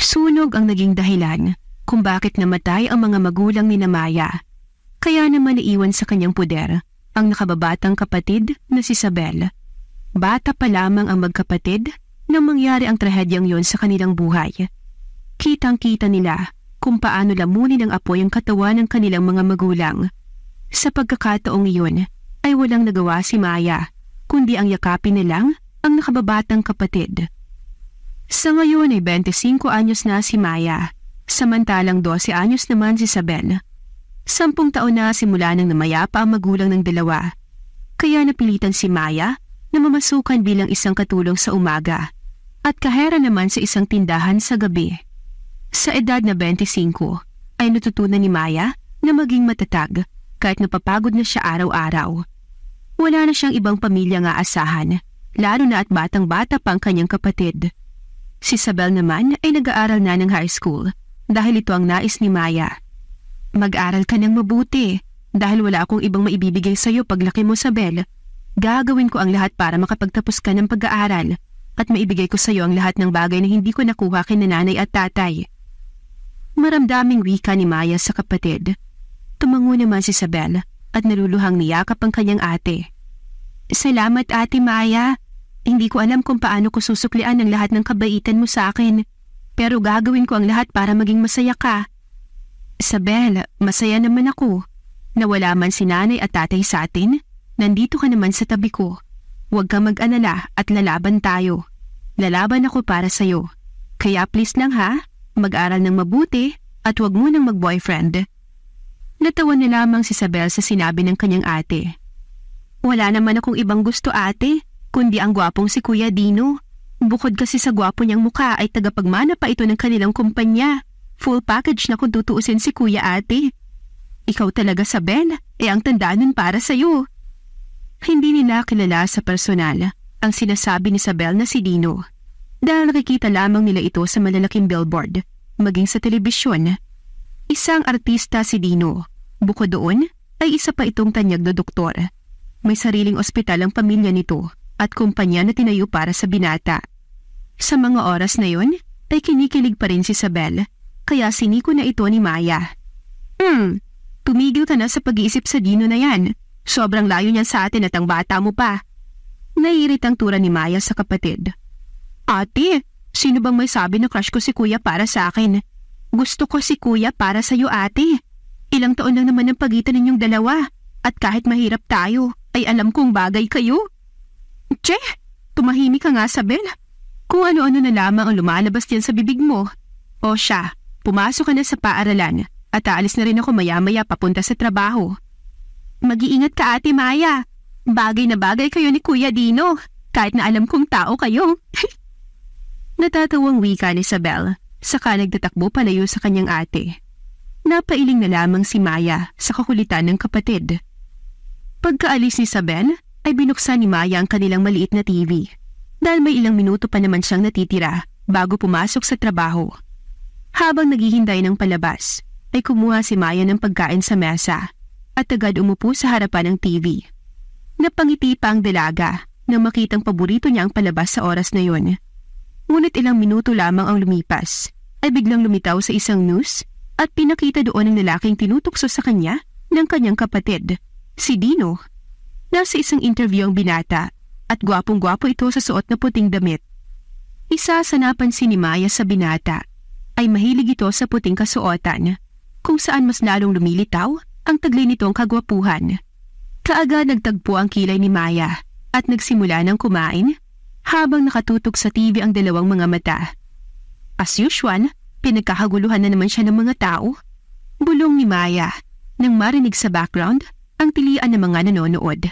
Sunog ang naging dahilan kung bakit namatay ang mga magulang ni Maya. Kaya naman naiwan sa kanyang puder ang nakababatang kapatid na si Isabel. Bata pa lamang ang magkapatid nang mangyari ang trahedyang yon sa kanilang buhay. Kitang-kita nila kung paano lamunin ng apoy ang katawan ng kanilang mga magulang. Sa pagkakataong iyon ay walang nagawa si Maya, kundi ang yakapin na lang ang nakababatang kapatid. Sa ngayon ay 25 anyos na si Maya, samantalang 12 anyos naman si Isabel. 10 taon na simula nang namayapa ang magulang ng dalawa, kaya napilitan si Maya na mamasukan bilang isang katulong sa umaga at kahera naman sa isang tindahan sa gabi. Sa edad na 25 ay natutunan ni Maya na maging matatag kahit napapagod na siya araw-araw. Wala na siyang ibang pamilya nga asahan, lalo na at batang-bata pa ang kanyang kapatid. Si Isabel naman ay nag-aaral na ng high school dahil ito ang nais ni Maya. Mag-aral ka ng mabuti dahil wala akong ibang maibibigay sa iyo paglaki mo, Isabel. Gagawin ko ang lahat para makapagtapos ka ng pag-aaral at maibigay ko sa iyo ang lahat ng bagay na hindi ko nakuha kina nanay at tatay. Maramdaming wika ni Maya sa kapatid. Tumango naman si Isabel at naluluhang niyakap ang kanyang ate. Salamat, Ate Maya. Hindi ko alam kung paano ko susuklian ang lahat ng kabaitan mo sa akin, pero gagawin ko ang lahat para maging masaya ka. Isabel, masaya naman ako. Nawala man si nanay at tatay sa atin, nandito ka naman sa tabi ko. Huwag kang mag-alala at lalaban tayo. Lalaban ako para sa'yo. Kaya please lang ha, mag-aral ng mabuti at huwag mo nang mag-boyfriend. Natawa na lamang si Isabel sa sinabi ng kanyang ate. Wala naman akong ibang gusto, ate, kundi ang gwapong si Kuya Dino. Bukod kasi sa gwapo niyang mukha ay tagapagmana pa ito ng kanilang kumpanya. Full package na kung tutuusin si Kuya, ate. Ikaw talaga, Isabel, ang tanda nun para sa'yo. Hindi nila kilala sa personal ang sinasabi ni Isabel na si Dino dahil nakikita lamang nila ito sa malalaking billboard, maging sa telebisyon. Isang artista si Dino. Bukod doon, ay isa pa itong tanyag na doktor. May sariling ospital ang pamilya nito at kumpanya na tinayo para sa binata. Sa mga oras na yon, ay kinikilig pa rin si Isabel, kaya siniko na ito ni Maya. Tumigil ka na sa pag-iisip sa Dino na yan. Sobrang layo niyan sa atin at ang bata mo pa. Naiirit ang tura ni Maya sa kapatid. Ate, sino bang may sabi na crush ko si Kuya para sa akin? Gusto ko si Kuya para sa iyo, ate. Ilang taon lang naman ang pagitan ninyong dalawa at kahit mahirap tayo, ay alam kong bagay kayo. Che, tumahimik ka nga, Isabel. Kung ano-ano na lamang ang lumalabas diyan sa bibig mo. O siya, pumasok ka na sa paaralan at aalis na rin ako maya-maya papunta sa trabaho. Mag-iingat ka, Ate Maya. Bagay na bagay kayo ni Kuya Dino, kahit na alam kong tao kayo. Natatawang wika ni Isabel, saka nagtatakbo palayo sa kanyang ate. Napailing na lamang si Maya sa kakulitan ng kapatid. Pagkaalis ni Isabel, ay binuksan ni Maya ang kanilang maliit na TV dahil may ilang minuto pa naman siyang natitira bago pumasok sa trabaho. Habang naghihintay ng palabas, ay kumuha si Maya ng pagkain sa mesa at agad umupo sa harapan ng TV. Napangiti pa ang dalaga nang makitang paborito niya ang palabas sa oras na yon. Ngunit ilang minuto lamang ang lumipas, ay biglang lumitaw sa isang news at pinakita doon ang lalaking tinutukso sa kanya ng kanyang kapatid, si Dino. Nasa isang interview ang binata at gwapong-gwapo ito sa suot na puting damit. Isa sa napansin ni Maya sa binata ay mahilig ito sa puting kasuotan, kung saan mas lalong lumilitaw ang taglay nitong kagwapuhan. Kaagad nagtagpo ang kilay ni Maya at nagsimula ng kumain habang nakatutok sa TV ang dalawang mga mata. As usual, pinagkakaguluhan na naman siya ng mga tao. Bulong ni Maya nang marinig sa background ang tilian ng mga nanonood.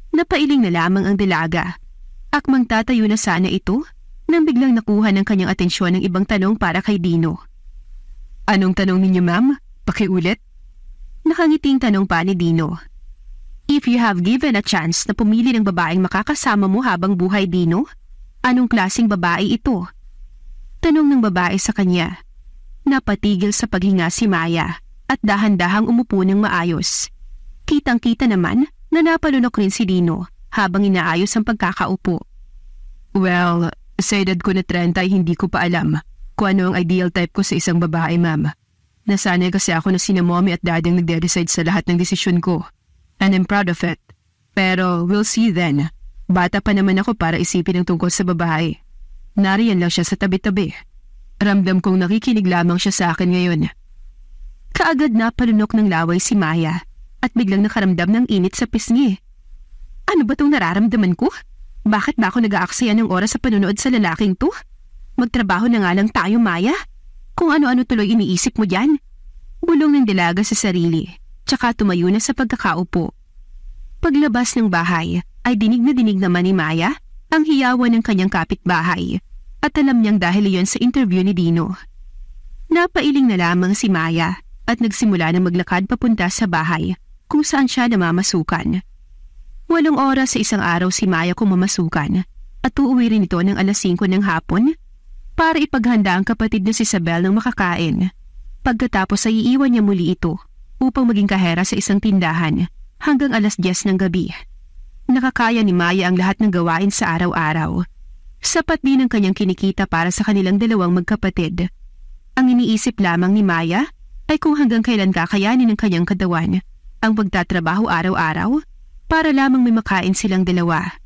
Napailing na lamang ang dalaga. Akmang tatayo na sana ito nang biglang nakuha ng kanyang atensyon ng ibang tanong para kay Dino. Anong tanong ninyo, ma'am? Pakiulit? Nakangiting tanong pa ni Dino. If you have given a chance na pumili ng babaeng makakasama mo habang buhay, Dino, anong klaseng babae ito? Tanong ng babae sa kanya. Napatigil sa paghinga si Maya at dahan-dahang umupo ng maayos. Kitang-kita naman na napalunok rin si Dino habang inaayos ang pagkakaupo. Well, sa edad ko na 30 ay hindi ko pa alam kung ano ang ideal type ko sa isang babae, ma'am. Nasanay kasi ako na sina mommy at daddy ang nagde-decide sa lahat ng desisyon ko. And I'm proud of it. Pero we'll see then. Bata pa naman ako para isipin ang tungkol sa babae. Nariyan lang siya sa tabi-tabi. Ramdam kong nakikinig lamang siya sa akin ngayon. Kaagad na palunok ng laway si Maya at biglang nakaramdam ng init sa pisngi. Ano ba itong nararamdaman ko? Bakit ba ako nag-aaksaya ng oras sa panunood sa lalaking to? Magtrabaho na nga lang tayo, Maya. Kung ano-ano tuloy iniisip mo dyan. Bulong ng dalaga sa sarili, tsaka tumayo na sa pagkakaupo. Paglabas ng bahay, ay dinig naman ni Maya ang hiyawan ng kanyang kapitbahay at alam niyang dahil iyon sa interview ni Dino. Napailing na lamang si Maya at nagsimula na maglakad papunta sa bahay kung saan siya namamasukan. 8 oras sa isang araw si Maya kung mamasukan at uuwi rin ito ng alas 5 ng hapon para ipaghanda ang kapatid na si Isabel ng makakain. Pagkatapos ay iiwan niya muli ito upang maging kahera sa isang tindahan hanggang alas 10 ng gabi. Nakakaya ni Maya ang lahat ng gawain sa araw-araw. Sapat din ang kanyang kinikita para sa kanilang dalawang magkapatid. Ang iniisip lamang ni Maya ay kung hanggang kailan kakayanin ng kanyang katawan ang pagtatrabaho araw-araw para lamang may makain silang dalawa.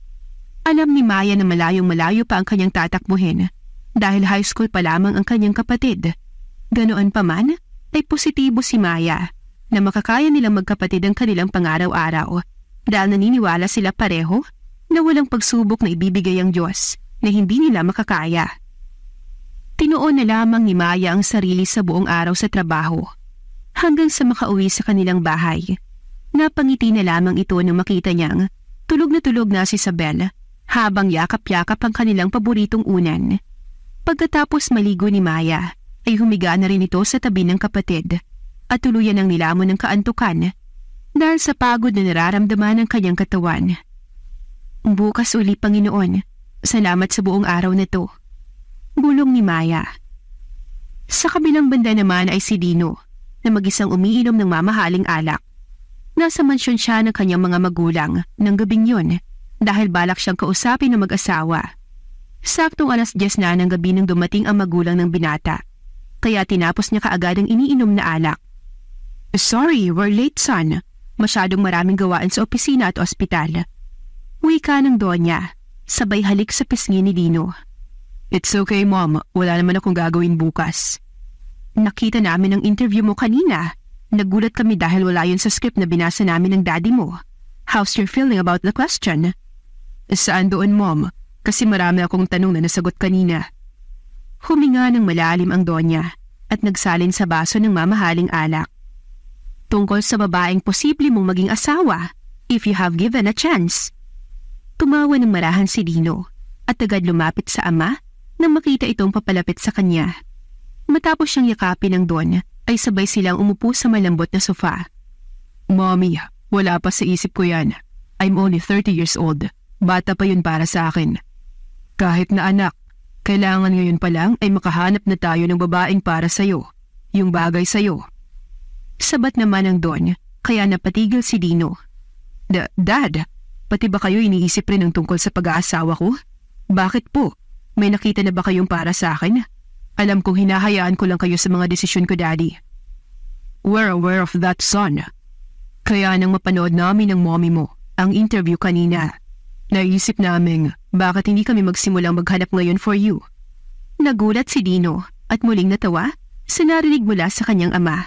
Alam ni Maya na malayong-malayo pa ang kanyang tatakbuhin dahil high school pa lamang ang kanyang kapatid. Ganoon pa man, ay positibo si Maya na makakaya nilang magkapatid ang kanilang pangaraw-araw dahil naniniwala sila pareho na walang pagsubok na ibibigay ang Diyos na hindi nila makakaya. Tinuon na lamang ni Maya ang sarili sa buong araw sa trabaho hanggang sa makauwi sa kanilang bahay. Napangiti na lamang ito nang makita niyang tulog na si Isabel habang yakap-yakap ang kanilang paboritong unan. Pagkatapos maligo ni Maya, ay humiga na rin ito sa tabi ng kapatid at tuluyan ang nilamon ng kaantukan dahil sa pagod na nararamdaman ng kanyang katawan. Bukas uli, Panginoon. Salamat sa buong araw na to. Bulong ni Maya. Sa kabilang banda naman ay si Dino na mag-isang umiinom ng mamahaling alak. Nasa mansyon siya ng kanyang mga magulang ng gabing yun dahil balak siyang kausapin ng mag-asawa. Saktong alas 10 na ng gabi nang dumating ang magulang ng binata, kaya tinapos niya kaagad ang iniinom na alak. Sorry, we're late, son. Masyadong maraming gawain sa opisina at ospital. Wika ng Donya, sabay halik sa pisngi ni Dino. It's okay, Mom. Wala naman akong gagawin bukas. Nakita namin ang interview mo kanina. Nagulat kami dahil wala yun sa script na binasa namin ng daddy mo. How's your feeling about the question? Saan doon, Mom? Kasi marami akong tanong na nasagot kanina. Huminga ng malalim ang Donya at nagsalin sa baso ng mamahaling alak. Tungkol sa babaeng posible mong maging asawa if you have given a chance. Tumawa ng marahan si Dino at agad lumapit sa ama nang makita itong papalapit sa kanya. Matapos siyang yakapin ng Don ay sabay silang umupo sa malambot na sofa. Mommy, wala pa sa isip ko yan. I'm only 30 years old. Bata pa yun para sa akin. Kahit na anak, kailangan ngayon pa lang ay makahanap na tayo ng babaeng para sa'yo. Yung bagay sa'yo. Sabat naman ang Don, kaya napatigil si Dino. Dad, pati ba kayo iniisip rin ang tungkol sa pag-aasawa ko? Bakit po? May nakita na ba kayong para sa akin? Alam kong hinahayaan ko lang kayo sa mga desisyon ko, Daddy. We're aware of that, son. Kaya nang mapanood namin ng mommy mo ang interview kanina, naisip namin bakit hindi kami magsimulang maghanap ngayon for you. Nagulat si Dino at muling natawa sa narinig mula sa kanyang ama.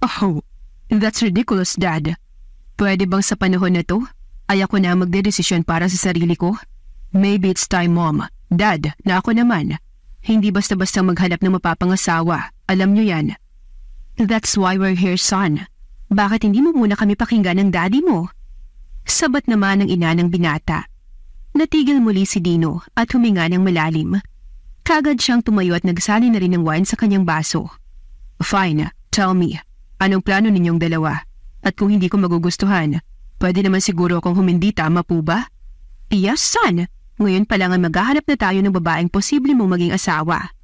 Oh, that's ridiculous, Dad. Pwede bang sa panahon na to, ay ako na magdedesisyon para sa sarili ko? Maybe it's time, Mom, Dad, na ako naman. Hindi basta-basta maghanap ng mapapangasawa. Alam niyo yan. That's why we're here, son. Bakit hindi mo muna kami pakinggan ng daddy mo? Sabat naman ng ina ng binata. Natigil muli si Dino at huminga ng malalim. Kagad siyang tumayo at nagsali na rin ng wine sa kanyang baso. Fine, tell me, anong plano ninyong dalawa? At kung hindi ko magugustuhan, pwede naman siguro akong humindi, tama po ba? Yes, son. Ngayon pa lang ay maghahanap na tayo ng babaeng posible mong maging asawa.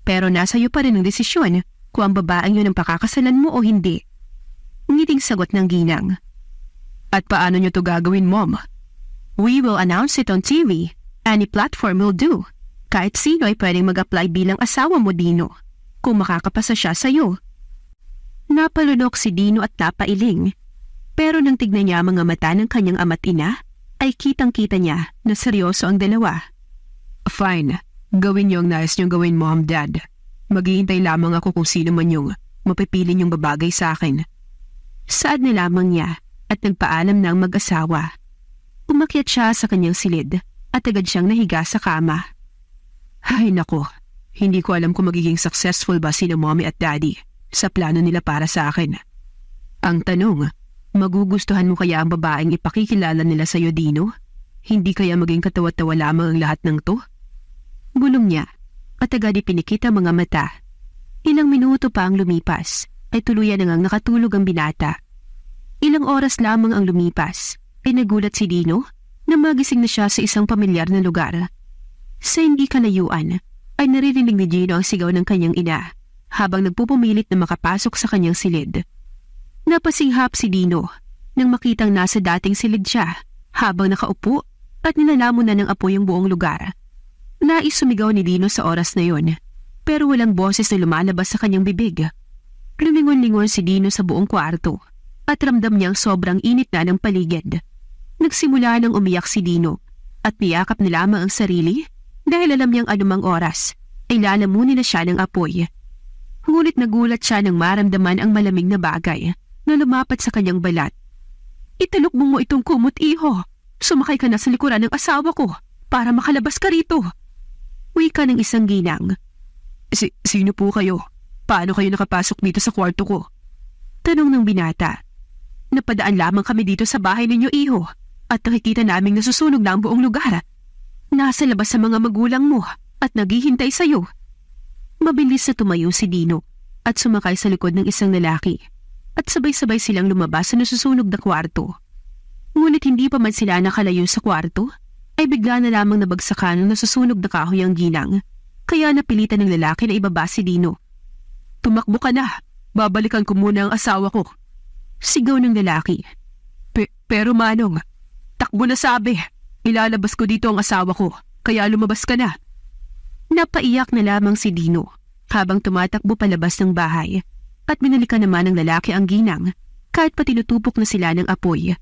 Pero nasa iyo pa rin ang desisyon kung ang babaeng yun ang pakakasalan mo o hindi. Ngiting sagot ng ginang. At paano nyo to gagawin, Mom? We will announce it on TV. Any platform will do. Kahit sino ay pwedeng mag-apply bilang asawa mo, Dino. kung makakapasa siya sa'yo. Napalunok si Dino at napailing. Pero nang tignan niya mga mata ng kanyang ama't ina, ay kitang-kita niya na seryoso ang dalawa. Fine, gawin niyo ang nais niyong gawin, Mom, Dad. Maghihintay lamang ako kung sino man yung mapipili niyong babagay sa akin. Saad na lamang niya at nagpaalam ng mag-asawa. Umakyat siya sa kanyang silid at agad siyang nahiga sa kama. Ay nako, hindi ko alam kung magiging successful ba sina Mommy at Daddy sa plano nila para sa akin. Ang tanong, magugustuhan mo kaya ang babaeng ipakikilala nila sa'yo, Dino? Hindi kaya maging katawa-tawa lamang ang lahat ng to? Bulong niya at agad ipinikit ang mga mata. Ilang minuto pa ang lumipas ay tuluyan na ngang nakatulog ang binata. Ilang oras lamang ang lumipas ay nagulat si Dino na magising na siya sa isang pamilyar na lugar. Sa hindi kalayuan ay naririnig ni Dino ang sigaw ng kanyang ina habang nagpupumilit na makapasok sa kanyang silid. Napasinghap si Dino nang makitang nasa dating silid siya habang nakaupo at nilalamon na ng apoy ang buong lugar. Nais sumigaw ni Dino sa oras na yon, pero walang boses na lumalabas sa kanyang bibig. Lumingon-lingon si Dino sa buong kwarto at ramdam niyang sobrang init na ng paligid. Nagsimula nang umiyak si Dino at niyakap na lamang ang sarili dahil alam niyang anumang oras ay lalamunin na siya ng apoy. Ngunit nagulat siya nang maramdaman ang malamig na bagay na lumapat sa kanyang balat. Italok mo itong kumot, iho. Sumakay ka na sa likuran ng asawa ko para makalabas ka rito. Wika ng isang ginang. Sino po kayo? Paano kayo nakapasok dito sa kwarto ko? Tanong ng binata. Napadaan lamang kami dito sa bahay ninyo, iho, at nakikita naming nasusunog na ang buong lugar. Nasa labas sa mga magulang mo at naghihintay sa'yo. Mabilis na tumayo si Dino at sumakay sa likod ng isang lalaki at sabay-sabay silang lumabas sa nasusunog na kwarto. Ngunit hindi pa man sila nakalayo sa kwarto, ay bigla na lamang nabagsakan ng nasusunog na kahoy ang ginang, kaya napilitan ng lalaki na ibaba si Dino. Tumakbo ka na, babalikan ko muna ang asawa ko. Sigaw ng lalaki. Pero Manong, takbo na sabi, ilalabas ko dito ang asawa ko, kaya lumabas ka na. Napaiyak na lamang si Dino habang tumatakbo palabas ng bahay at binalikan naman ng lalaki ang ginang kahit pa tinutupok na sila ng apoy.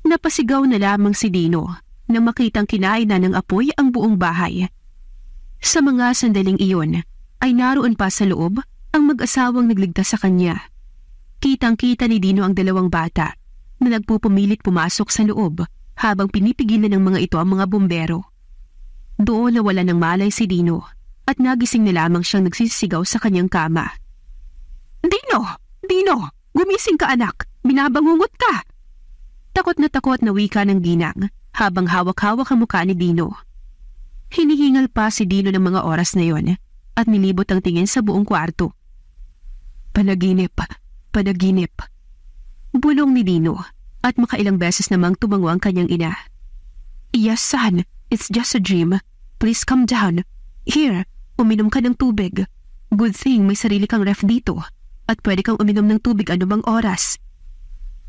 Napasigaw na lamang si Dino nang makitang kinain na ng apoy ang buong bahay. Sa mga sandaling iyon ay naroon pa sa loob ang mag-asawang nagligtas sa kanya. Kitang-kita ni Dino ang dalawang bata na nagpupumilit pumasok sa loob habang pinipigilan ng mga ito ang mga bumbero. Doon nawala ng malay si Dino at nagising na lamang siyang nagsisigaw sa kanyang kama. Dino! Dino! Gumising ka, anak! Binabangungot ka! Takot na wika ng ginang habang hawak-hawak ang mukha ni Dino. Hinihingal pa si Dino ng mga oras na yon at nilibot ang tingin sa buong kwarto. Panaginip. Bulong ni Dino at makailang beses namang tumango ang kanyang ina. Yes, son. It's just a dream. Please calm down. Here, uminom ka ng tubig. Good thing may sarili kang ref dito at pwede kang uminom ng tubig anumang oras.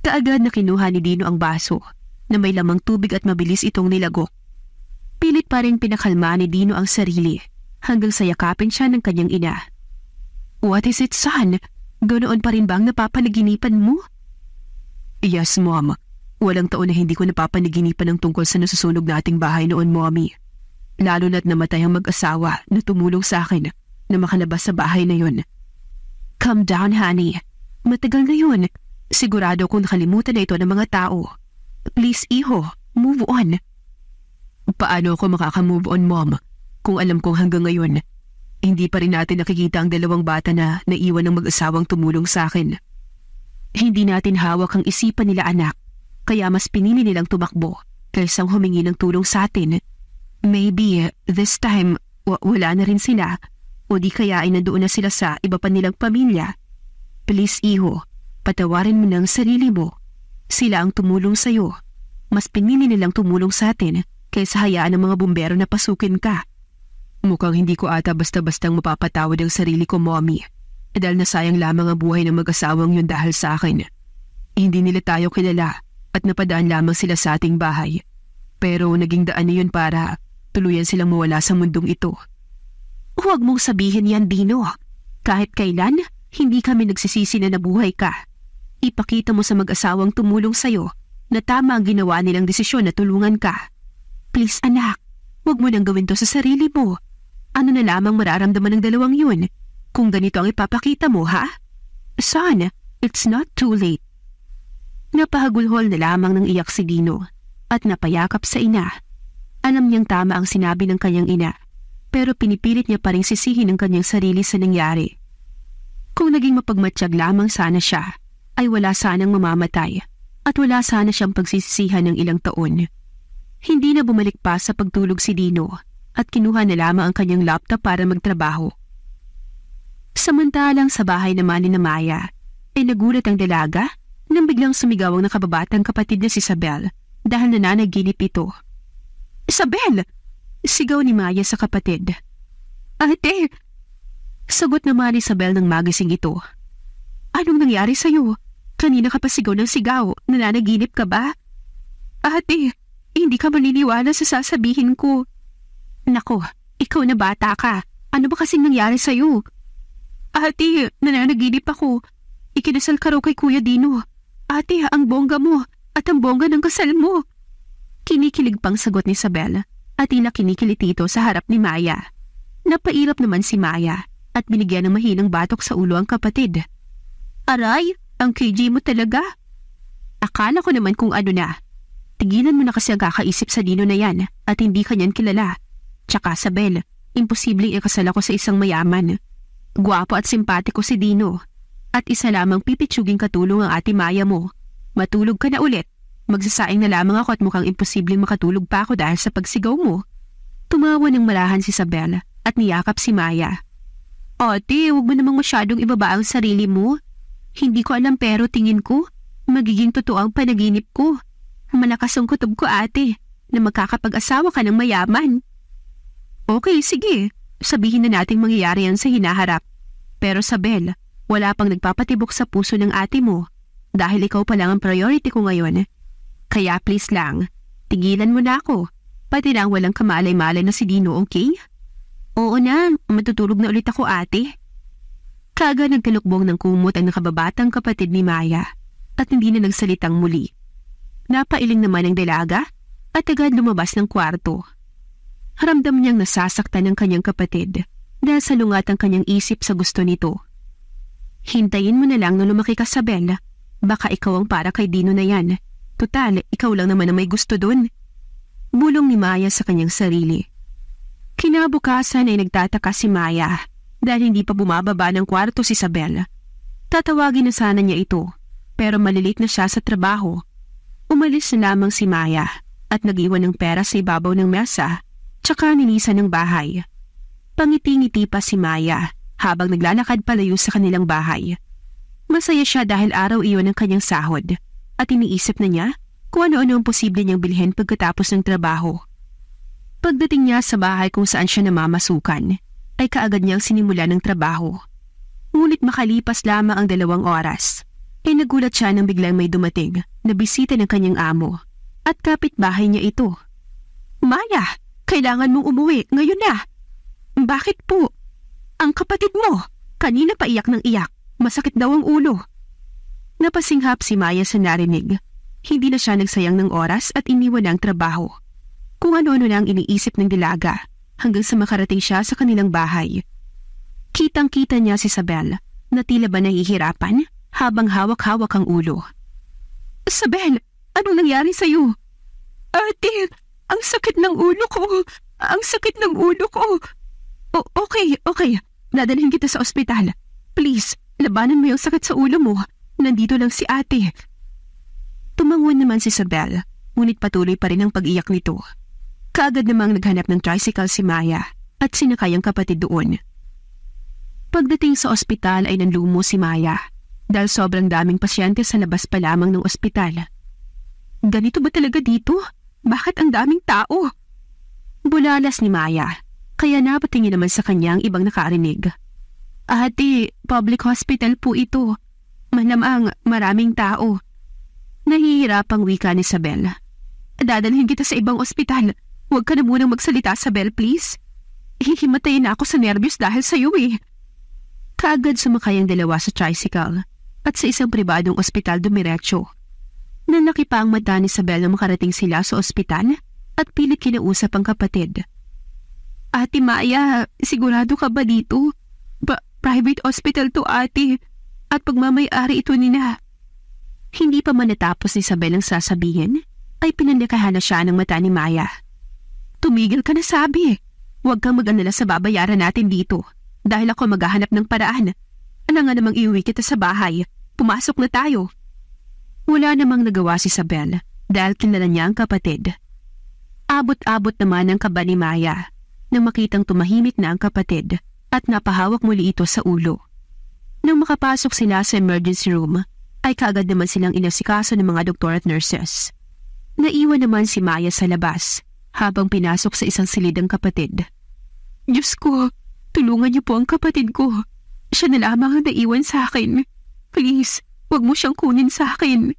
Kaagad na kinuha ni Dino ang baso na may lamang tubig at mabilis itong nilagok. Pilit pa rin pinakalma ni Dino ang sarili hanggang sayakapin siya ng kanyang ina. What is it, son? Ganoon pa rin bang napapanaginipan mo? Yes, Mom. Walang taon na hindi ko napapanaginipan ng tungkol sa nasusunog nating bahay noon, Mommy. Lalo na't namatay ang mag-asawa na tumulong sa akin na makalabas sa bahay na yun. Calm down, honey. Matagal na yun. Sigurado kung nakalimutan na ito ng mga tao. Please, iho, move on. Paano ako makaka-move on, Mom? Kung alam kong hanggang ngayon, hindi pa rin natin nakikita ang dalawang bata na naiwan ng mag-asawang tumulong sa akin. Hindi natin hawak ang isipan nila, anak, kaya mas pinili nilang tumakbo kaysang humingi ng tulong sa atin. Maybe this time wala na rin sila o di kaya ay nandoon na sila sa iba pa nilang pamilya. Please, iho, patawarin mo ng sarili mo. Sila ang tumulong sa'yo. Mas pinili nilang tumulong sa atin kaysa hayaan ng mga bumbero na pasukin ka. Mukhang hindi ko ata basta-bastang mapapatawad ang sarili ko, Mommy. Dahil nasayang lamang ang buhay ng mag-asawang yun dahil sa akin. Hindi nila tayo kilala at napadaan lamang sila sa ating bahay. Pero naging daan na yun para tuluyan silang mawala sa mundong ito. Huwag mong sabihin yan, Dino. Kahit kailan, hindi kami nagsisisi na nabuhay ka. Ipakita mo sa mag-asawang tumulong sa'yo na tama ang ginawa nilang desisyon na tulungan ka. Please anak, huwag mo nang gawin to sa sarili mo. Ano na lamang mararamdaman ng dalawang yun kung ganito ang ipapakita mo, ha? Son, it's not too late. Napahagulhol na lamang ng iyak si Dino at napayakap sa ina. Alam niyang tama ang sinabi ng kanyang ina, pero pinipilit niya pa ring sisihin ang kanyang sarili sa nangyari. Kung naging mapagmatsyag lamang sana siya, ay wala sanang mamamatay at wala sana siyang pagsisisihan ng ilang taon. Hindi na bumalik pa sa pagtulog si Dino at kinuha na lamang ang kanyang laptop para magtrabaho. Samantalang sa bahay naman ni Maya, ay nagulat ang dalaga nang biglang sumigaw ang nakababatang kapatid na si Isabel dahil nananaginip ito. Isabel! Sigaw ni Maya sa kapatid. Ate! Sagot naman ni Isabel ng magising ito. Anong nangyari sa'yo? Kanina ka pa sigaw ng sigaw. Nananaginip ka ba? Ate, hindi ka maniniwala sa sasabihin ko. Nako, ikaw na bata ka. Ano ba kasing nangyari sa'yo? Ate, nananaginip ako. Ikinasal ka raw kay Kuya Dino. Ate, ang bongga mo at ang bongga ng kasal mo. Kinikilig pang sagot ni Isabel at tila kinikilit ito sa harap ni Maya. Napairap naman si Maya at binigyan ng mahinang batok sa ulo ang kapatid. Aray, ang KJ mo talaga. Akala ko naman kung ano na. Tigilan mo na kasi ang kakaisip sa Dino na yan at hindi ka niyan kilala. Tsaka Isabel, imposibleng ikasal ako sa isang mayaman. Gwapo at simpatiko si Dino. At isa lamang pipitsuging katulong ang ate Maya mo. Matulog ka na ulit. Magsasaing na lamang ako at mukhang imposibleng makatulog pa ako dahil sa pagsigaw mo. Tumawa ng marahan si Isabel at niyakap si Maya. Ate, huwag mo namang masyadong ibaba ang sarili mo. Hindi ko alam pero tingin ko, magiging totoo ang panaginip ko. Malakas ang kutob ko ate, na magkakapag-asawa ka ng mayaman. Okay, sige. Sabihin na nating mangyayari yan sa hinaharap. Pero Isabel, wala pang nagpapatibok sa puso ng ate mo dahil ikaw pa lang ang priority ko ngayon. Kaya please lang, tigilan mo na ako. Pati lang walang kamalay-malay na si Dino, okay? Oo na, matutulog na ulit ako ate. Kaga nagkalukbong ng kumot ang nakababatang kapatid ni Maya at hindi na nagsalitang muli. Napailing naman ang dalaga at agad lumabas ng kwarto. Haramdam niyang nasasaktan ng kanyang kapatid dahil salungat ang kanyang isip sa gusto nito. Hintayin mo na lang na lumaki ka, Isabel. Baka ikaw ang para kay Dino na yan. Total, ikaw lang naman ang may gusto dun. Bulong ni Maya sa kanyang sarili. Kinabukasan ay nagtataka si Maya dahil hindi pa bumababa ng kwarto si Isabel. Tatawagin na sana niya ito pero malilit na siya sa trabaho. Umalis na lamang si Maya at nag-iwan ng pera sa ibabaw ng mesa tsaka ninisan ng bahay. Pangiti-ngiti pa si Maya habang naglalakad palayo sa kanilang bahay. Masaya siya dahil araw iyon ang kanyang sahod at iniisip na niya kung ano-ano ang posible niyang bilhin pagkatapos ng trabaho. Pagdating niya sa bahay kung saan siya namamasukan, ay kaagad niyang sinimula ng trabaho. Ngunit makalipas lamang ang 2 oras, ay nagulat siya nang biglang may dumating na bisita ng kanyang amo at kapitbahay niya ito. Maya, kailangan mong umuwi ngayon na. Bakit po? Ang kapatid mo, kanina pa iyak ng iyak. Masakit daw ang ulo. Napasinghap si Maya sa narinig. Hindi na siya nagsayang ng oras at iniwan ang trabaho. Kung ano-ano na ang iniisip ng dilaga hanggang sa makarating siya sa kanilang bahay. Kitang-kita niya si Isabel na tila ba nahihirapan habang hawak-hawak ang ulo. Isabel, anong nangyari sa'yo? Ate, ang sakit ng ulo ko. Ang sakit ng ulo ko. Okay. Dadalhin kita sa ospital. Please, labanan mo yung sakit sa ulo mo. Nandito lang si ate. Tumangon naman si Isabel, ngunit patuloy pa rin ang pag-iyak nito. Kaagad namang naghanap ng tricycle si Maya at sinakay ang kapatid doon. Pagdating sa ospital ay nanlumo si Maya dahil sobrang daming pasyente sa labas pa lamang ng ospital. Ganito ba talaga dito? Bakit ang daming tao? Bulalas ni Maya, kaya napatingin naman sa kanya ang ibang nakarinig. Ate, public hospital po ito. Malamang maraming tao. Nahihirapang wika ni Isabel. Dadalhin kita sa ibang ospital. Huwag ka na munang magsalita, Isabel, please. Hihimatayin na ako sa nervyos dahil sa'yo eh. Kaagad sumakay ang dalawa sa tricycle at sa isang pribadong ospital dumiretso. Nanlaki pa ang mata ni Isabel na makarating sila sa ospital at pilit kinausap ang kapatid. Ate Maya, sigurado ka ba dito? Private hospital to ate at pagmamay-ari ito nila. Hindi pa man natapos ni Isabel ang sasabihin ay pinandakahan na siya ng mata ni Maya. Tumigil ka na sabi. Huwag kang mag-alala sa babayaran natin dito dahil ako maghahanap ng paraan. Ano nga namang iuwi kita sa bahay? Pumasok na tayo. Wala namang nagawa si Isabel dahil kilala niya ang kapatid. Abot-abot naman ang kaba ni Maya nang makitang tumahimik na ang kapatid at napahawak muli ito sa ulo. Nang makapasok sila sa emergency room, ay kaagad naman silang inasikaso ng mga doktor at nurses. Naiwan naman si Maya sa labas habang pinasok sa isang silid ang kapatid. Diyos ko, tulungan niyo po ang kapatid ko. Siya na lamang ang naiwan sa akin. Please, huwag mo siyang kunin sa akin.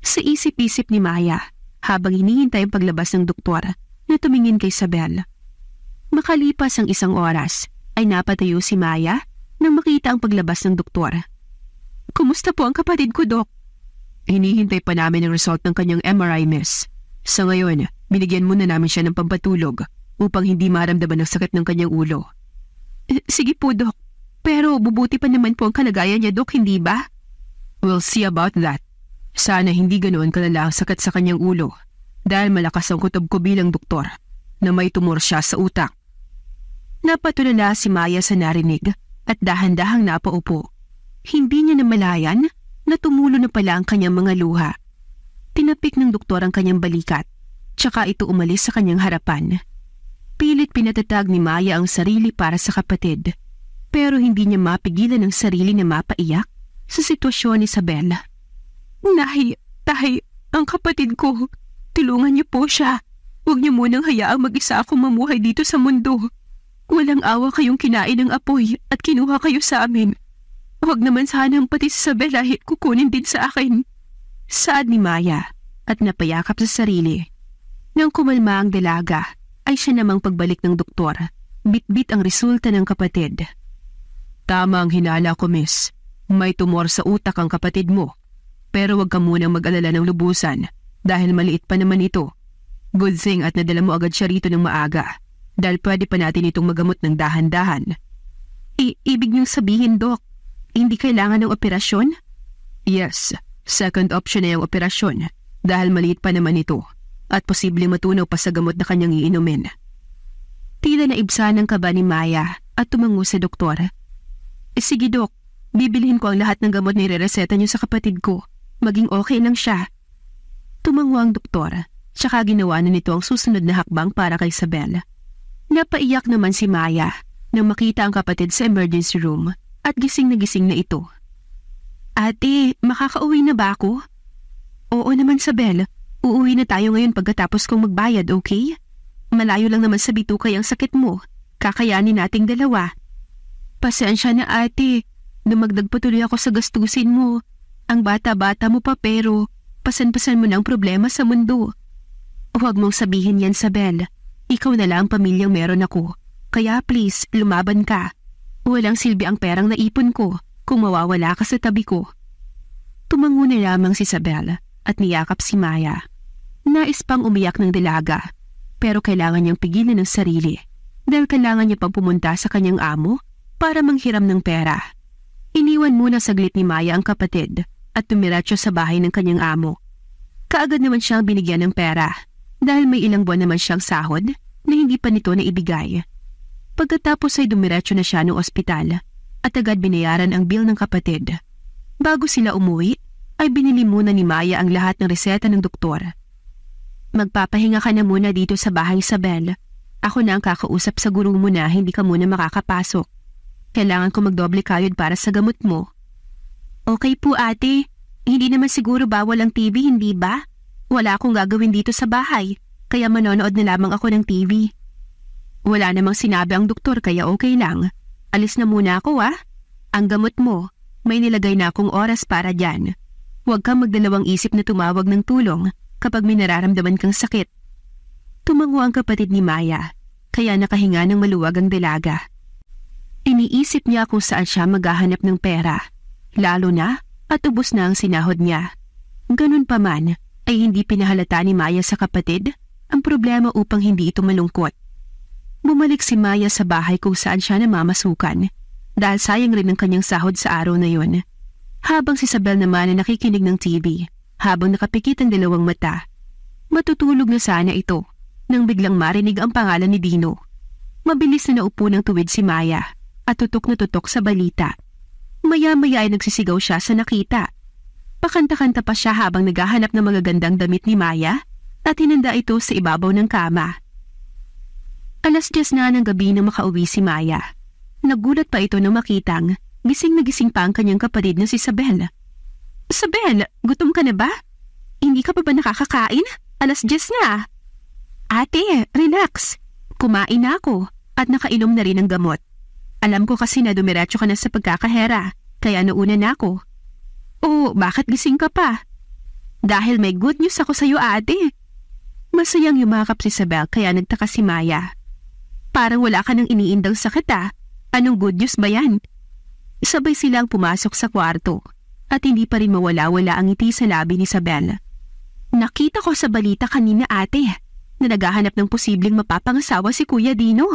Sa isip-isip ni Maya, habang hinihintay ang paglabas ng doktor na tumingin kay Isabel. Makalipas ang isang oras, ay napatayo si Maya nang makita ang paglabas ng doktor. Kumusta po ang kapatid ko, Dok? Hinihintay pa namin ang result ng kanyang MRI, miss. Sa ngayon, binigyan muna namin siya ng pampatulog upang hindi maramdaman ang sakit ng kanyang ulo. Sige po, Dok. Pero bubuti pa naman po ang kalagayan niya, Dok, hindi ba? We'll see about that. Sana hindi ganoon kalala ang sakit sa kanyang ulo dahil malakas ang kutob ko bilang doktor na may tumor siya sa utak. Napatulala si Maya sa narinig at dahan-dahang napaupo. Hindi niya namalayan na tumulo na pala ang kanyang mga luha. Tinapik ng doktor ang kanyang balikat, tsaka ito umalis sa kanyang harapan. Pilit pinatatag ni Maya ang sarili para sa kapatid, pero hindi niya mapigilan ang sarili na mapaiyak sa sitwasyon ni Isabel. Nay, tay, ang kapatid ko. Tulungan niyo po siya. Huwag niyo munang hayaang mag-isa akong mamuhay dito sa mundo. Walang awa kayong kinain ng apoy at kinuha kayo sa amin. Huwag naman sanang pati si Isabel ay kukunin din sa akin. Saad ni Maya at napayakap sa sarili. Nang kumalma ang dalaga, ay siya namang pagbalik ng doktor. Bit-bit ang resulta ng kapatid. Tama ang hinala ko, miss. May tumor sa utak ang kapatid mo. Pero huwag ka munang mag-alala ng lubusan dahil maliit pa naman ito. Good thing at nadala mo agad siya rito ng maaga dahil pwede pa natin itong magamot ng dahan-dahan. Ibig niyong sabihin, Dok, hindi kailangan ng operasyon? Yes, second option na yung operasyon dahil maliit pa naman ito at posibleng matunaw pa sa gamot na kanyang iinumin. Tila naibsa ng kaba ni Maya at tumango sa doktor. Sige, Dok, bibilhin ko ang lahat ng gamot na irereseta niyo sa kapatid ko. Maging okay lang siya. Tumango ang doktor, tsaka ginawa na nito ang susunod na hakbang para kay Isabel. Napaiyak naman si Maya nang makita ang kapatid sa emergency room at gising na ito. Ate, makakauwi na ba ako? Oo naman, Isabel. Uuwi na tayo ngayon pagkatapos kong magbayad, okay? Malayo lang naman sa bitukay ang sakit mo. Kakayanin nating dalawa. Pasensya na, ate. Dumagdag pa tuloy ako sa gastusin mo. Ang bata-bata mo pa pero pasan-pasan mo na ang problema sa mundo. Huwag mong sabihin yan, Isabel. Ikaw na lang ang pamilyang meron ako. Kaya please, lumaban ka. Walang silbi ang perang naipon ko kung mawawala ka sa tabi ko. Tumango na lamang si Isabel at niyakap si Maya. Nais pang umiyak ng dalaga pero kailangan niyang pigilan ng sarili dahil kailangan niya pang pumunta sa kanyang amo para manghiram ng pera. Iniwan muna saglit ni Maya ang kapatid at tumiratso sa bahay ng kanyang amo. Kaagad naman siyang binigyan ng pera dahil may ilang buwan naman siyang sahod na hindi pa nito naibigay. Pagkatapos ay dumiretso na siya ng ospital at agad binayaran ang bill ng kapatid. Bago sila umuwi, ay binili muna ni Maya ang lahat ng reseta ng doktor. Magpapahinga ka na muna dito sa bahay, Isabel. Ako na ang kakausap sa guru mo na hindi ka muna makakapasok. Kailangan ko magdoble kayod para sa gamot mo. Okay po, ate. Hindi naman siguro bawal ang TV, hindi ba? Wala akong gagawin dito sa bahay, kaya manonood na lamang ako ng TV. Wala namang sinabi ang doktor kaya okay lang. Alis na muna ako, ah. Ang gamot mo, may nilagay na akong oras para dyan. Huwag kang magdalawang isip na tumawag ng tulong kapag may nararamdaman kang sakit. Tumango ang kapatid ni Maya, kaya nakahinga ng maluwag ang dalaga. Iniisip niya kung saan siya maghahanap ng pera, lalo na at ubos na ang sinahod niya. Ganun pa man, ay hindi pinahalata ni Maya sa kapatid ang problema upang hindi ito malungkot. Bumalik si Maya sa bahay kung saan siya namamasukan dahil sayang rin ang kanyang sahod sa araw na yon. Habang si Isabel naman ay nakikinig ng TV habang nakapikit ang dalawang mata. Matutulog na sana ito nang biglang marinig ang pangalan ni Dino. Mabilis na naupo ng tuwid si Maya at tutok na tutok sa balita. Maya-maya ay nagsisigaw siya sa nakita. Pakanta-kanta pa siya habang naghahanap ng mga gandang damit ni Maya at hinanda ito sa ibabaw ng kama. 10:00 na ng gabi nang makauwi si Maya. Nagulat pa ito nang makitang gising na gising pa ang kanyang kapatid na si Isabel. Isabel, gutom ka na ba? Hindi ka pa ba nakakakain? 10:00 na. Ate, relax. Kumain na ako at nakainom na rin ng gamot. Alam ko kasi na dumiretso ka na sa pagkakahera, kaya nauna na ako. Oh, bakit gising ka pa? Dahil may good news ako sa'yo, ate. Masayang yumakap si Isabel kaya nagtaka si Maya. Parang wala ka nang iniindang sakit ah. Anong good news ba yan? Sabay silang pumasok sa kwarto at hindi pa rin mawala-wala ang ngiti sa labi ni Isabel. Nakita ko sa balita kanina, ate, na naghahanap ng posibleng mapapangasawa si Kuya Dino.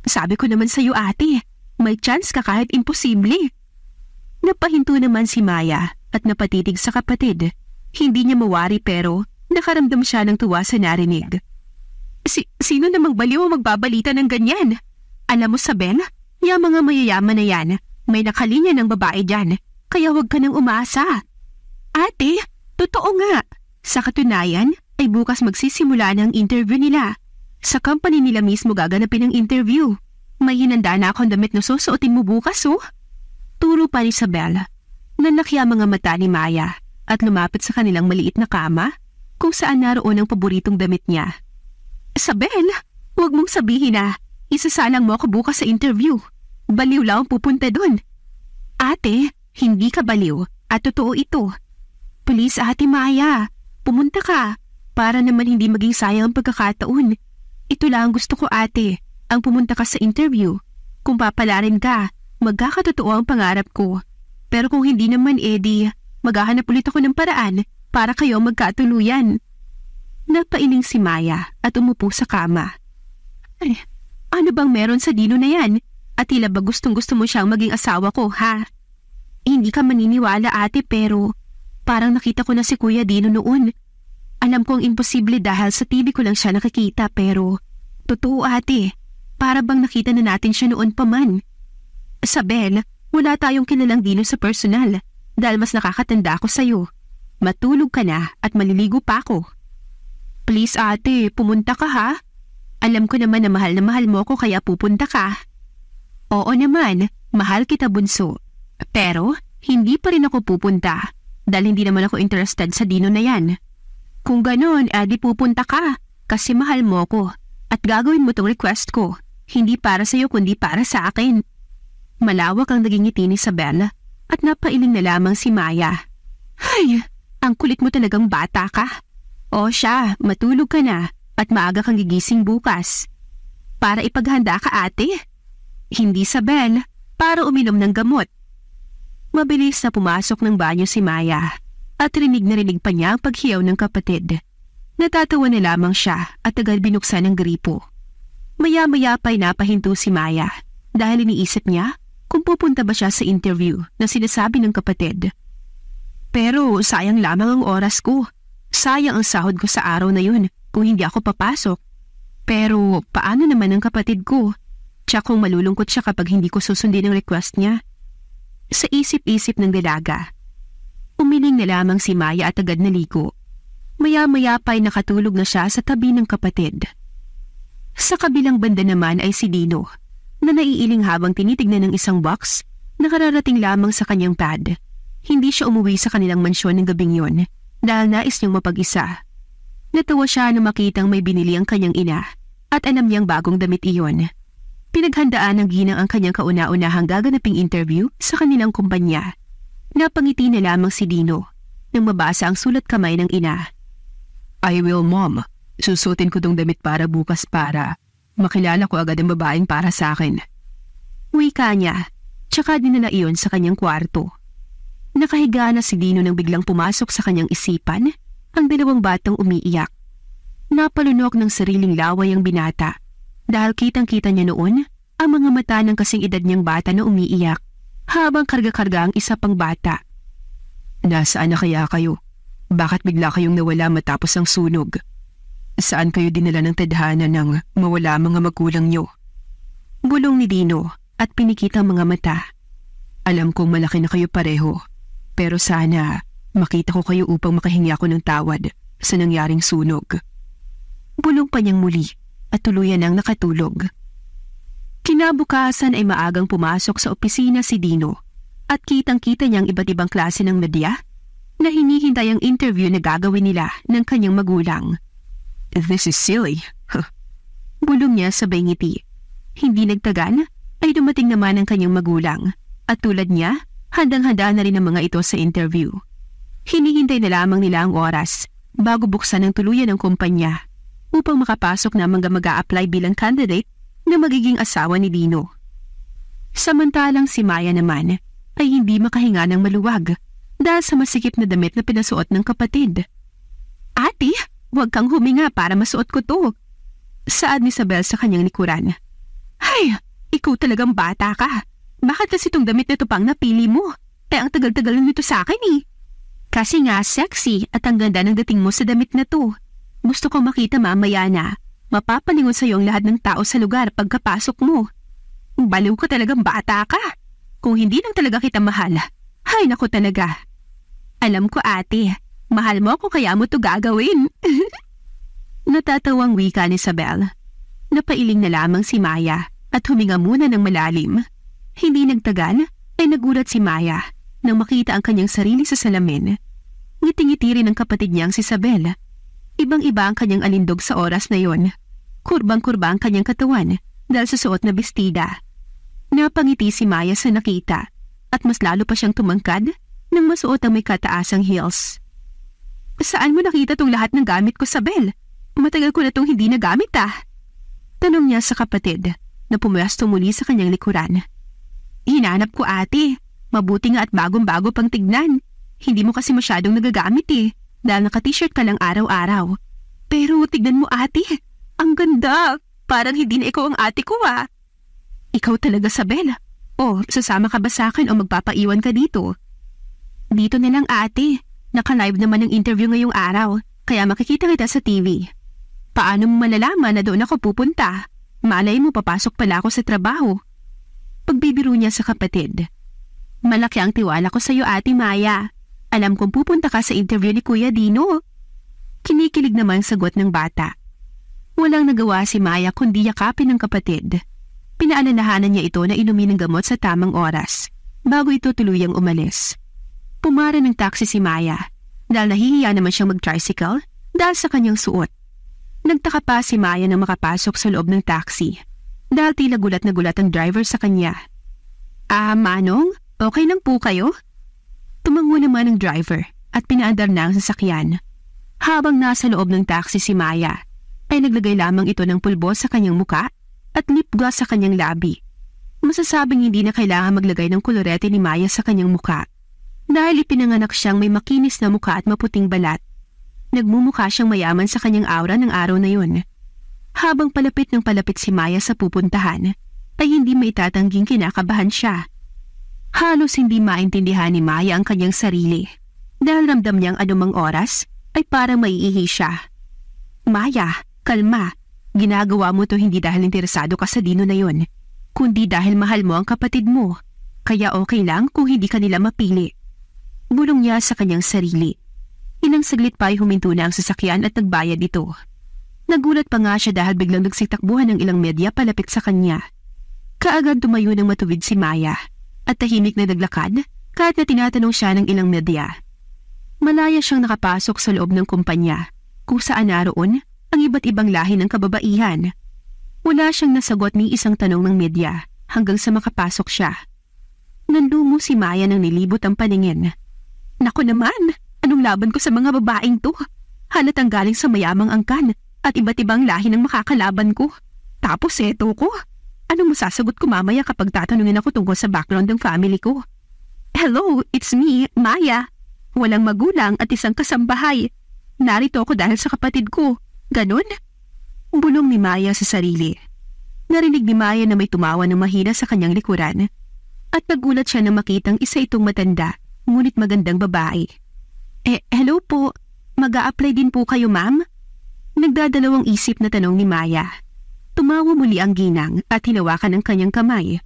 Sabi ko naman sa'yo, ate, may chance ka kahit imposible. Napahinto naman si Maya at napatitig sa kapatid. Hindi niya mawari pero nakaramdam siya ng tuwa sa narinig. Sino namang baliw ang magbabalita ng ganyan? Alam mo, Isabel, yung mga mayayaman na yan, may nakalinya ng babae dyan, kaya huwag ka nang umasa. Ate, totoo nga. Sa katunayan, ay bukas magsisimula ng interview nila. Sa company nila mismo gaganapin ang interview. May hinanda na akong damit na susuotin mo bukas, oh. Turo pa ni Isabel. Nanlaki ang mga mata ni Maya at lumapit sa kanilang maliit na kama kung saan naroon ang paboritong damit niya. Isabel, huwag mong sabihin na isasalang mo ako bukas sa interview. Baliw lang ang pupunta dun. Ate, hindi ka baliw at totoo ito. Please, Ate Maya, pumunta ka para naman hindi maging sayang ang pagkakataon. Ito lang ang gusto ko, ate, ang pumunta ka sa interview. Kung papalarin ka, magkakatotoo ang pangarap ko. Pero kung hindi naman, Eddie, maghahanap ulit ako ng paraan para kayo magkatuluyan. Napailing si Maya at umupo sa kama. Ay, ano bang meron sa Dino na yan? At tila ba gustong-gusto mo siyang maging asawa ko, ha? Hindi ka maniniwala, ate, pero parang nakita ko na si Kuya Dino noon. Alam kong imposible dahil sa TV ko lang siya nakikita, pero totoo, ate. Para bang nakita na natin siya noon pa man. Isabel, wala tayong kilalang Dino sa personal dahil mas nakakatanda ako sa'yo. Matulog ka na at maliligo pa ako. Please, ate, pumunta ka, ha? Alam ko naman na mahal mo ko kaya pupunta ka. Oo naman, mahal kita, bunso. Pero hindi pa rin ako pupunta dahil hindi naman ako interested sa Dino na yan. Kung ganon, edi pupunta ka kasi mahal mo ko at gagawin mo tong request ko. Hindi para sa'yo kundi para sa akin. Malawak ang naging ngiti ni Isabel at napailing na lamang si Maya. Ay, ang kulit mo talagang bata ka. O siya, matulog ka na at maaga kang gigising bukas. Para ipaghanda ka, ate? Hindi, Isabel, para uminom ng gamot. Mabilis na pumasok ng banyo si Maya at rinig na rinig pa niya ang paghiyaw ng kapatid. Natatawa na lamang siya at agad binuksan ang gripo. Maya-maya pa'y napahinto si Maya dahil iniisip niya kung pupunta ba siya sa interview na sinasabi ng kapatid. Pero sayang lamang ang oras ko. Sayang ang sahod ko sa araw na yun kung hindi ako papasok. Pero paano naman ang kapatid ko? Tsaka kung malulungkot siya kapag hindi ko susundin ang request niya. Sa isip-isip ng dalaga, umiling na lamang si Maya at agad naligo. Maya-maya pa'y nakatulog na siya sa tabi ng kapatid. Sa kabilang banda naman ay si Dino, na naiiling habang tinitignan ng isang box na kararating lamang sa kanyang pad. Hindi siya umuwi sa kanilang mansyon ng gabing yun dahil nais niyang mapag-isa. Natawa siya na makitang may binili ang kanyang ina at alam niyang bagong damit iyon. Pinaghandaan ng ginang ang kanyang kauna-unahang gaganaping interview sa kanilang kumpanya. Napangiti na lamang si Dino nang mabasa ang sulat kamay ng ina. I will, Mom. Susutin ko tong damit para bukas para makilala ko agad ang babaeng para sa akin. Wika niya Tsaka dinala iyon sa kanyang kwarto. Nakahiga na si Dino nang biglang pumasok sa kanyang isipan ang dalawang batang umiiyak. Napalunok ng sariling laway ang binata dahil kitang-kita niya noon ang mga mata ng kasing edad niyang bata na umiiyak habang karga-karga ang isa pang bata. Nasaan na kaya kayo? Bakit bigla kayong nawala matapos ang sunog? Saan kayo dinala ng tadhana nang mawala mga magulang niyo? Bulong ni Dino at pinikit ang mga mata. Alam kong malaki na kayo pareho, pero sana makita ko kayo upang makahingi ako ng tawad sa nangyaring sunog. Bulong pa niyang muli at tuluyan ang nakatulog. Kinabukasan ay maagang pumasok sa opisina si Dino at kitang-kita niyang iba't ibang klase ng media na hinihintay ang interview na gagawin nila ng kanyang magulang. This is silly. Bulong niya sabay ngiti. Hindi nagtagal ay dumating naman ang kanyang magulang at tulad niya, handang-handa na rin ang mga ito sa interview. Hinihintay na lamang nila ang oras bago buksan ang tuluyan ng kumpanya upang makapasok na mga mag-a-apply bilang candidate na magiging asawa ni Dino. Samantalang si Maya naman ay hindi makahinga ng maluwag dahil sa masikip na damit na pinasuot ng kapatid. Ate, huwag kang huminga para masuot ko to. Saad ni Isabel sa kanyang likuran. Ay, ikaw talagang bata ka. Bakit kasi itong damit na ito pang napili mo? Ang tagal-tagal nito sa akin eh. Kasi nga sexy at ang ganda ng dating mo sa damit na to. Gusto kong makita mamaya na. Mapapalingon sa iyo ang lahat ng tao sa lugar pagkapasok mo. Baliw ka talagang bata ka. Kung hindi lang talaga kita mahal, ay naku talaga. Alam ko ate, mahal mo ako kaya mo to gagawin. Natatawang wika ni Isabel. Napailing na lamang si Maya at huminga muna ng malalim. Hindi nagtagal ay nagulat si Maya nang makita ang kanyang sarili sa salamin. Ngiti-ngiti rin ang kapatid niyang si Isabel. Ibang-iba ang kanyang alindog sa oras na yon. Kurbang-kurba ang kanyang katawan dahil sa suot na bestida. Napangiti si Maya sa nakita at mas lalo pa siyang tumangkad nang masuot ang may kataasang heels. Saan mo nakita tong lahat ng gamit ko, Isabel? Matagal ko na tong hindi nagamit Tanong niya sa kapatid na pumuyasto muli sa kanyang likuran. Hinanap ko ate. Mabuti nga at bagong-bago pang tignan. Hindi mo kasi masyadong nagagamit dahil naka-t-shirt ka lang araw-araw. Pero tignan mo ate, ang ganda. Parang hindi na ikaw ang ate ko Ikaw talaga, Isabel. Sasama ka ba sa akin o magpapaiwan ka dito? Dito na lang ate. Naka-live naman ang interview ngayong araw, kaya makikita kita sa TV. Paano mo malalaman na doon ako pupunta? Malay mo papasok pala ako sa trabaho. Pagbibiro niya sa kapatid. Malaki ang tiwala ko sa iyo, Ate Maya. Alam kong pupunta ka sa interview ni Kuya Dino. Kinikilig naman sagot ng bata. Walang nagawa si Maya kundi yakapin ng kapatid. Pinaalalahanan niya ito na inumin ng gamot sa tamang oras bago ito tuluyang umalis. Pumara ng taxi si Maya dahil nahihiya naman siyang mag-tricycle dahil sa kanyang suot. Nagtaka pa si Maya nang makapasok sa loob ng taxi dahil tila gulat na gulat ang driver sa kanya. Manong, okay lang po kayo? Tumango naman ang driver at pinaandar na ang sasakyan. Habang nasa loob ng taxi si Maya, ay naglagay lamang ito ng pulbos sa kanyang muka at lip gloss sa kanyang labi. Masasabing hindi na kailangan maglagay ng kolorete ni Maya sa kanyang muka dahil ipinanganak siyang may makinis na muka at maputing balat. Nagmumukha siyang mayaman sa kanyang aura ng araw na yun. Habang palapit ng palapit si Maya sa pupuntahan, ay hindi maitatangging kinakabahan siya. Halos hindi maintindihan ni Maya ang kanyang sarili dahil ramdam niyang anumang oras ay parang maiihi siya. Maya, kalma. Ginagawa mo to hindi dahil interesado ka sa Dino na yun, kundi dahil mahal mo ang kapatid mo. Kaya okay lang kung hindi ka nila mapili. Bulong niya sa kanyang sarili. Inang saglit pa ay huminto na ang sasakyan at nagbayad ito. Nagulat pa nga siya dahil biglang nagsitakbuhan ng ilang media palapit sa kanya. Kaagad tumayo ng matuwid si Maya at tahimik na naglakad kahit na tinatanong siya ng ilang media. Malaya siyang nakapasok sa loob ng kumpanya kung saan naroon ang iba't ibang lahi ng kababaihan. Wala siyang nasagot ni isang tanong ng media hanggang sa makapasok siya. Nanlungo si Maya nang nilibot ang paningin. Naku naman, anong laban ko sa mga babaeng to? Halatang galing sa mayamang angkan at iba't ibang lahi ng makakalaban ko. Tapos eto ko. Anong masasagot ko mamaya kapag tatanungin ako tungkol sa background ng family ko? Hello, it's me, Maya. Walang magulang at isang kasambahay. Narito ako dahil sa kapatid ko. Ganon? Bulong ni Maya sa sarili. Narinig ni Maya na may tumawa ng mahina sa kanyang likuran. At nagulat siya na makitang isa itong matanda, ngunit magandang babae. Hello po. Mag-a-apply din po kayo, ma'am? Nagdadalawang isip na tanong ni Maya. Tumawa muli ang ginang at hinawakan ang kanyang kamay.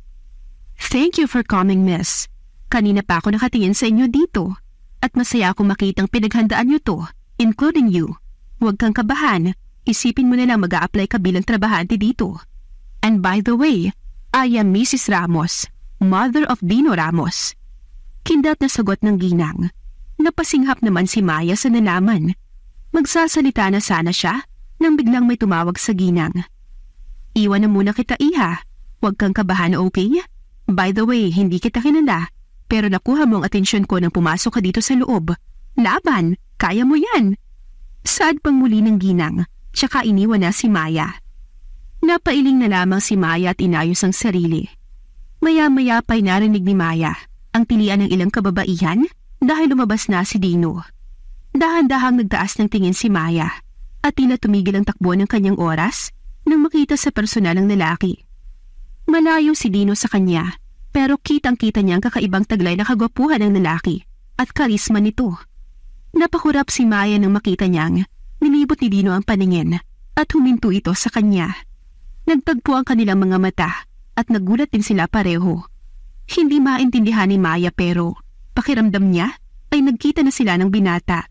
Thank you for coming, miss. Kanina pa ako nakatingin sa inyo dito at masaya akong makitang pinaghandaan niyo to, including you. Huwag kang kabahan, isipin mo na lang mag-a-apply ka bilang trabahante dito. And by the way, I am Mrs. Ramos, mother of Dino Ramos. Kindat na sagot ng ginang. Napasinghap naman si Maya sa nalaman. Magsasalita na sana siya nang biglang may tumawag sa ginang. Iwan na muna kita, iha. Huwag kang kabahan, okay? By the way, hindi kita kilala, pero nakuha mo ang atensyon ko nang pumasok ka dito sa loob. Laban, kaya mo yan. Saad pang muli ng ginang, tsaka iniwan na si Maya. Napailing na lamang si Maya at inayos ang sarili. Maya-maya pa'y narinig ni Maya ang tilian ng ilang kababaihan dahil lumabas na si Dino. Dahan-dahang nagtaas ng tingin si Maya at tila tumigil ang takbo ng kanyang oras nang makita sa personal ng lalaki. Malayo si Dino sa kanya, pero kitang-kita niya ang kakaibang taglay na kagwapuhan ng lalaki at karisma nito. Napakurap si Maya nang makita niyang nilibot ni Dino ang paningin at huminto ito sa kanya. Nagtagpo ang kanilang mga mata at nagulat din sila pareho. Hindi maintindihan ni Maya pero pakiramdam niya ay nagkita na sila ng binata.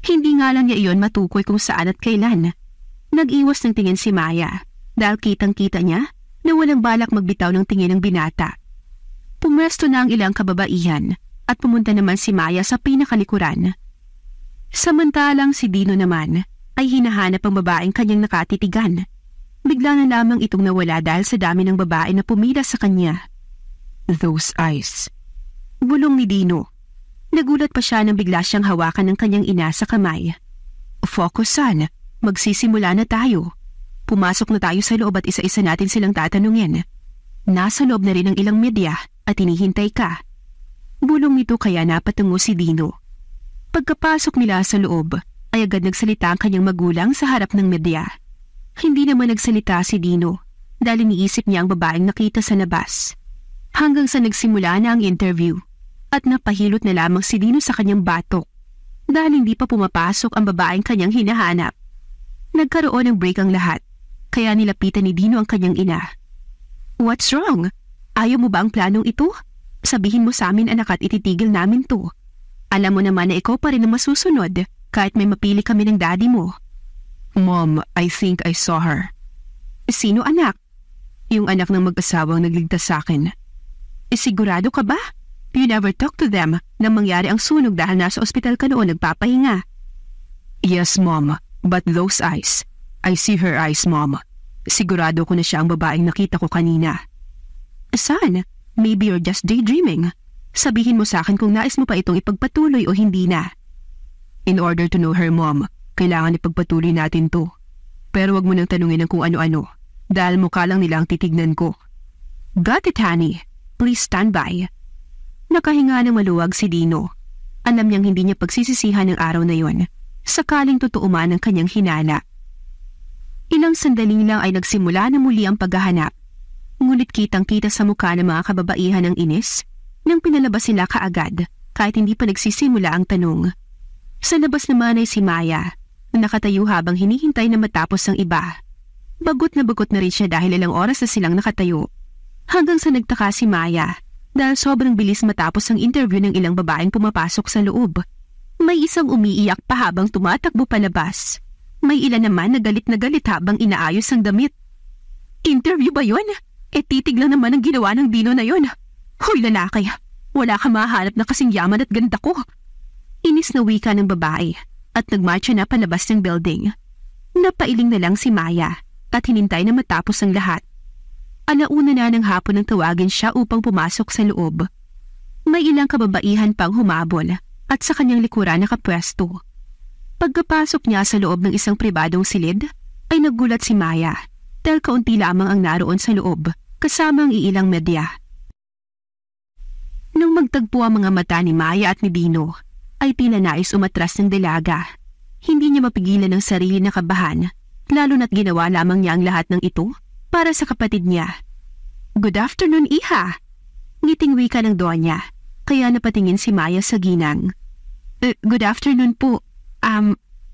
Hindi nga lang niya iyon matukoy kung saan at kailan. Nag-iwas ng tingin si Maya dahil kitang-kita niya na walang balak magbitaw ng tingin ng binata. Pumwesto na ang ilang kababaihan at pumunta naman si Maya sa pinakalikuran. Samantalang si Dino naman ay hinahanap ang babaeng kanyang nakatitigan. Bigla na lamang itong nawala dahil sa dami ng babae na pumila sa kanya. Those eyes. Bulong ni Dino. Nagulat pa siya nang bigla siyang hawakan ng kanyang ina sa kamay. Focus, son. Magsisimula na tayo. Pumasok na tayo sa loob at isa-isa natin silang tatanungin. Nasa loob na rin ang ilang media at hinihintay ka. Bulong nito kaya napatungo si Dino. Pagkapasok nila sa loob, ay agad nagsalita ang kanyang magulang sa harap ng media. Hindi naman nagsalita si Dino dahil iniisip niya ang babaeng nakita sa labas. Hanggang sa nagsimula na ang interview at napahilot na lamang si Dino sa kanyang batok dahil hindi pa pumapasok ang babaeng kanyang hinahanap. Nagkaroon ng break ang lahat, kaya nilapitan ni Dino ang kanyang ina. What's wrong? Ayaw mo ba ang planong ito? Sabihin mo sa amin, anak, at ititigil namin to. Alam mo naman na ikaw pa rin ang masusunod kahit may mapili kami ng daddy mo. Mom, I think I saw her. Sino, anak? Yung anak ng mag-asawang nagligtas sa akin. Sigurado ka ba? You never talk to them nang mangyari ang sunog dahil nasa ospital ka noon nagpapahinga. Yes, Mom. But those eyes, I see her eyes, Mom. Sigurado ko na siya ang babaeng nakita ko kanina. Son, maybe you're just daydreaming. Sabihin mo sa akin kung nais mo pa itong ipagpatuloy o hindi na. In order to know her, Mom, kailangan ipagpatuloy natin to. Pero wag mo nang tanungin ng kung ano-ano, dahil mukha lang nila ang titignan ko. Got it, honey. Please stand by. Nakahinga ng maluwag si Dino. Alam niyang hindi niya pagsisisihan ng araw na yon. Sakaling totoo man ang kanyang hinala. Ilang sandali lang ay nagsimula na muli ang paghahanap. Ngunit kitang-kita sa mukha ng mga kababaihan ng inis nang pinalabas sila kaagad kahit hindi pa nagsisimula ang tanong. Sa labas naman ay si Maya na nakatayo habang hinihintay na matapos ang iba. Bagot na rin siya dahil ilang oras na silang nakatayo. Hanggang sa nagtaka si Maya dahil sobrang bilis matapos ang interview ng ilang babaeng pumapasok sa loob. May isang umiiyak pa habang tumatakbo palabas. May ilan naman na galit habang inaayos ang damit. Interview ba yun? Titig lang naman ang ginawa ng Dino na yun. Hoy lalaki, wala ka mahanap na kasing yaman at ganda ko. Inis na wika ng babae at nagmarcha na palabas ng building. Napailing na lang si Maya at hinintay na matapos ang lahat. Alauna na ng hapon nang tawagin siya upang pumasok sa loob. May ilang kababaihan pang humabol at sa kanyang likuran nakapwesto. Pagkapasok niya sa loob ng isang pribadong silid, ay nagulat si Maya dahil kaunti lamang ang naroon sa loob kasama ang iilang medya. Nang magtagpo ang mga mata ni Maya at ni Dino, ay tila nais umatras ng dalaga. Hindi niya mapigilan ang sarili na kabahan, lalo na't ginawa lamang niya ang lahat ng ito para sa kapatid niya. "Good afternoon, Iha!" Ngiting wika ng Donya, kaya napatingin si Maya sa ginang. Good afternoon po.